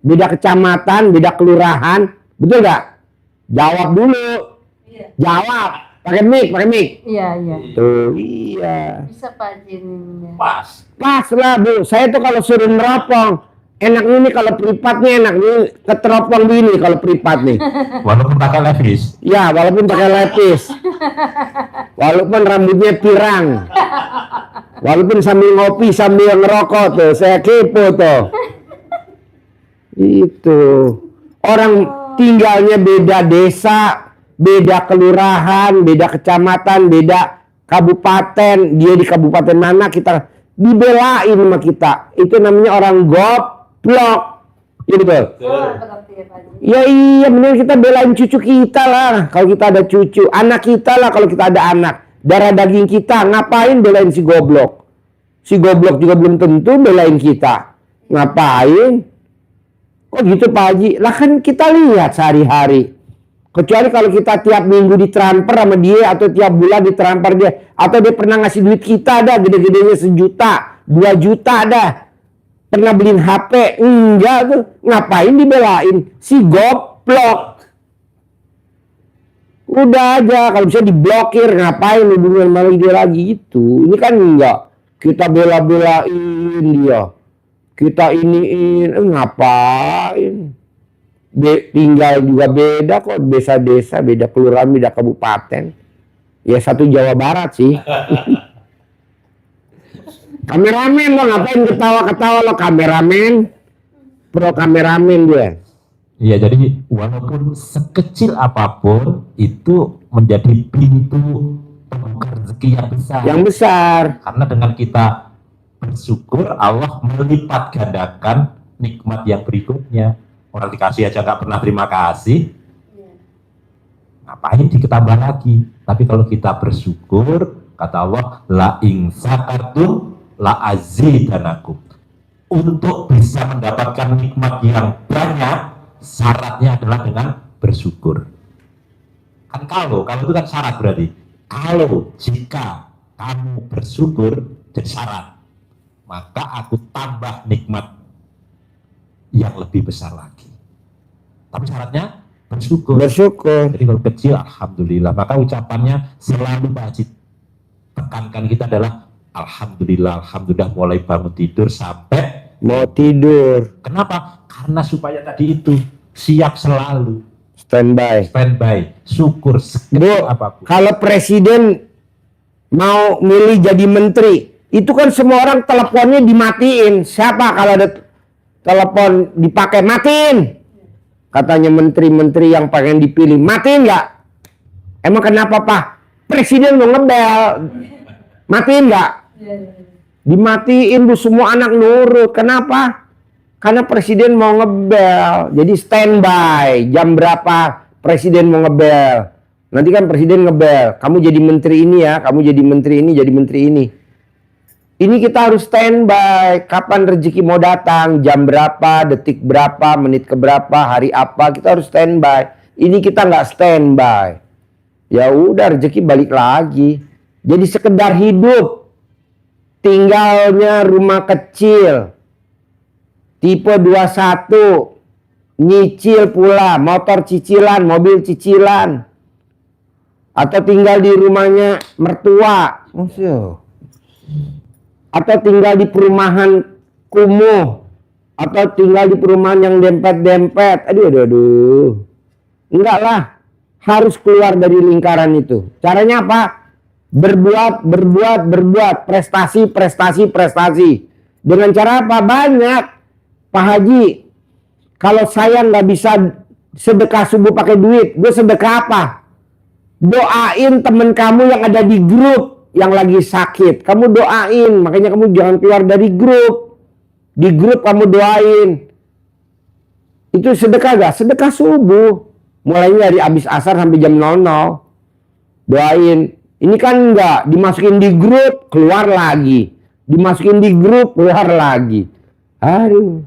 beda kecamatan, beda kelurahan, betul nggak? Jawab dulu.
Iya.
Jawab. Pakai mic.
Iya, iya.
Tuh, iya.
Bisa Pak Haji ini.
Pas.
Pas lah Bu. Saya tuh kalau suruh neropong, enaknya nih kalau privat nih enaknya keteropong gini kalau privat nih.
Walaupun pakai levis.
Ya, walaupun pakai lepis. Walaupun rambutnya pirang. Walaupun sambil ngopi sambil ngerokok tuh, saya kepo tuh. Itu. Orang tinggalnya beda desa, beda kelurahan, beda kecamatan, beda kabupaten. Dia di kabupaten mana, kita dibelain sama kita. Itu namanya orang goblok. Iya betul.
Oh, berarti ya Pak Haji.
Ya iya bener, kita belain cucu kita lah kalau kita ada cucu, anak kita lah kalau kita ada anak, darah daging kita. Ngapain belain si goblok? Si goblok juga belum tentu belain kita. Ngapain? Kok gitu Pak Haji? Lah kan kita lihat sehari-hari. Kecuali kalau kita tiap minggu ditransfer sama dia, atau tiap bulan ditransfer dia, atau dia pernah ngasih duit kita dah gede-gedenya 1 juta, 2 juta dah. Pernah beliin HP? Enggak tuh. Ngapain dibelain? Si goblok. Udah aja. Kalau bisa diblokir. Ngapain hubungan sama dia lagi itu. Ini kan enggak. Kita bela-belain dia. Kita iniin. Ngapain? Tinggal juga beda kok. Desa-desa. Beda kelurahan, beda kabupaten. Ya satu Jawa Barat sih. Kameramen lo ngapain ketawa-ketawa lo, kameramen, pro kameramen dia.
Iya, jadi walaupun sekecil apapun itu menjadi pintu pembuka rezeki yang besar.
Yang besar.
Karena dengan kita bersyukur, Allah melipat gandakan nikmat yang berikutnya. Orang dikasih aja nggak pernah terima kasih, ngapain diketambah lagi? Tapi kalau kita bersyukur, kata Allah, la ing sakartum la azidanakum. Untuk bisa mendapatkan nikmat yang banyak, syaratnya adalah dengan bersyukur. Kan kalau itu kan syarat berarti. Kalau jika kamu bersyukur jadi syarat, maka aku tambah nikmat yang lebih besar lagi. Tapi syaratnya bersyukur.
Bersyukur.
Jadi kalau kecil, alhamdulillah. Maka ucapannya selalu Pak Haji tekankan kita adalah alhamdulillah, alhamdulillah, mulai bangun tidur sampai
mau tidur.
Kenapa? Karena supaya tadi itu siap selalu
Standby.
syukur sekecil
Bu,
apapun.
kalau presiden mau milih jadi menteri, itu kan semua orang teleponnya dimatiin. Siapa kalau ada telepon dipakai, matiin. Katanya menteri-menteri yang pengen dipilih, matiin nggak? Emang kenapa Pak? Presiden mau ngebel, matiin nggak? Dimatiin Bu, semua anak nurut. Kenapa? Karena presiden mau ngebel. Jadi standby. Jam berapa presiden mau ngebel? Nanti kan presiden ngebel. Kamu jadi menteri ini ya. Kamu jadi menteri ini, jadi menteri ini. Ini kita harus standby. Kapan rezeki mau datang? Jam berapa? Detik berapa? Menit keberapa? Hari apa? Kita harus standby. Ini kita nggak standby. Ya udah, rezeki balik lagi. Jadi sekedar hidup. Tinggalnya rumah kecil, tipe 21, nyicil pula, motor cicilan, mobil cicilan, atau tinggal di rumahnya mertua, atau tinggal di perumahan kumuh, atau tinggal di perumahan yang dempet-dempet. Aduh. Enggak lah, harus keluar dari lingkaran itu. Caranya apa? Berbuat, prestasi. Dengan cara apa? Banyak. Pak Haji, kalau saya nggak bisa sedekah subuh pakai duit, gue sedekah apa? Doain temen kamu yang ada di grup yang lagi sakit. Kamu doain, makanya kamu jangan keluar dari grup. Di grup kamu doain. Itu sedekah gak? Sedekah subuh. Mulainya dari habis asar sampai jam 00. Doain. Ini kan enggak, dimasukin di grup, keluar lagi. Dimasukin di grup, keluar lagi. Aduh.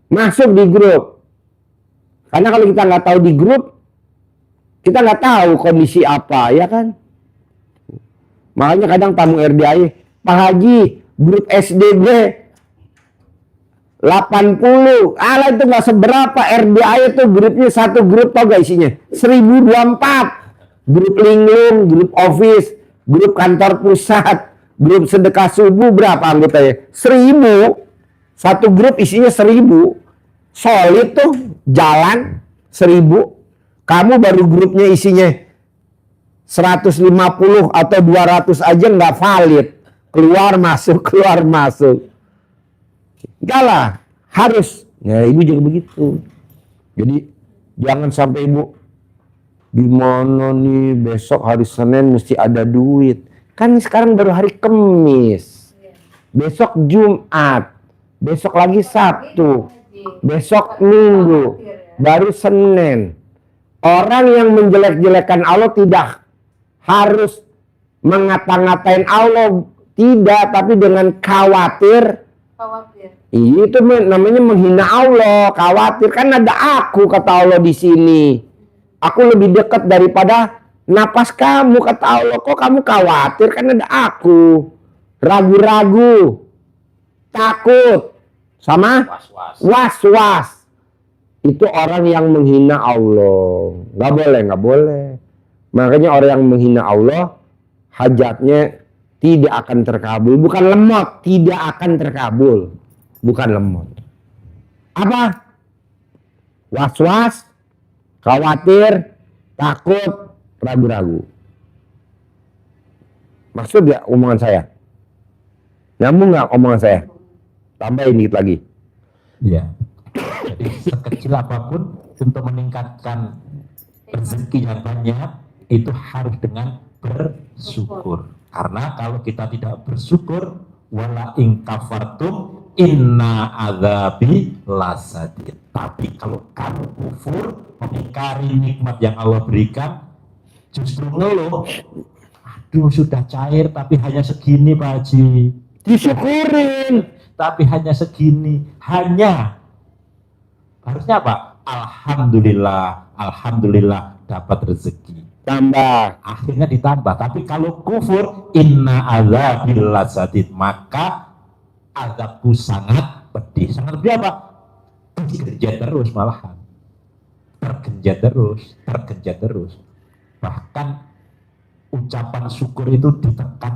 Masuk di grup. Karena kalau kita nggak tahu di grup, kita nggak tahu kondisi apa, ya kan? Makanya kadang tamu RDI, Pak Haji, grup SD gue 80. Alah itu nggak seberapa. RDA itu grupnya satu grup tau gak isinya? 1024. Grup linglung, grup office, grup kantor pusat, grup sedekah subuh berapa anggotanya? 1000. Satu grup isinya 1000. Solid tuh jalan 1000. Kamu baru grupnya isinya 150 atau 200 aja nggak valid. Keluar masuk, keluar masuk. Enggak lah, harus. Ya ibu juga begitu. Jadi jangan sampai ibu, gimana nih besok hari Senin mesti ada duit. Kan sekarang baru hari Kamis. Besok Jumat. Besok lagi Sabtu. Besok Minggu. Baru Senin. Orang yang menjelek-jelekan Allah tidak harus mengata-ngatain Allah. Tidak, tapi dengan khawatir. Itu namanya menghina Allah. Khawatir. Kan ada aku kata Allah di sini. Aku lebih dekat daripada napas kamu kata Allah. Kok kamu khawatir? Kan ada aku. Ragu-ragu. Takut. Sama was-was. Itu orang yang menghina Allah. Gak boleh, gak boleh. Makanya orang yang menghina Allah, hajatnya tidak akan terkabul. Bukan lemot, tidak akan terkabul. Bukan lemot. Apa? Was-was, khawatir, takut, ragu-ragu. Maksud gak omongan saya? Nyambung gak omongan saya? Tambahin dikit lagi.
Ya. Jadi sekecil apapun untuk meningkatkan rezeki yang banyak itu harus dengan bersyukur. Karena kalau kita tidak bersyukur, wala in kafartum inna adzabi lasadid. Tapi kalau kamu kufur, mengingkari nikmat yang Allah berikan, justru ngeluh, aduh sudah cair tapi hanya segini Pak Haji.
Disyukurin.
Tapi hanya segini, hanya harusnya apa? Alhamdulillah, alhamdulillah dapat rezeki.
Tambah.
Akhirnya ditambah. Tapi kalau kufur, inna adzabil lasadid, maka azabku sangat pedih. Sangat pedih apa? Tergenjat terus malahan. Tergenjat terus, tergenjat terus. Bahkan ucapan syukur itu ditekan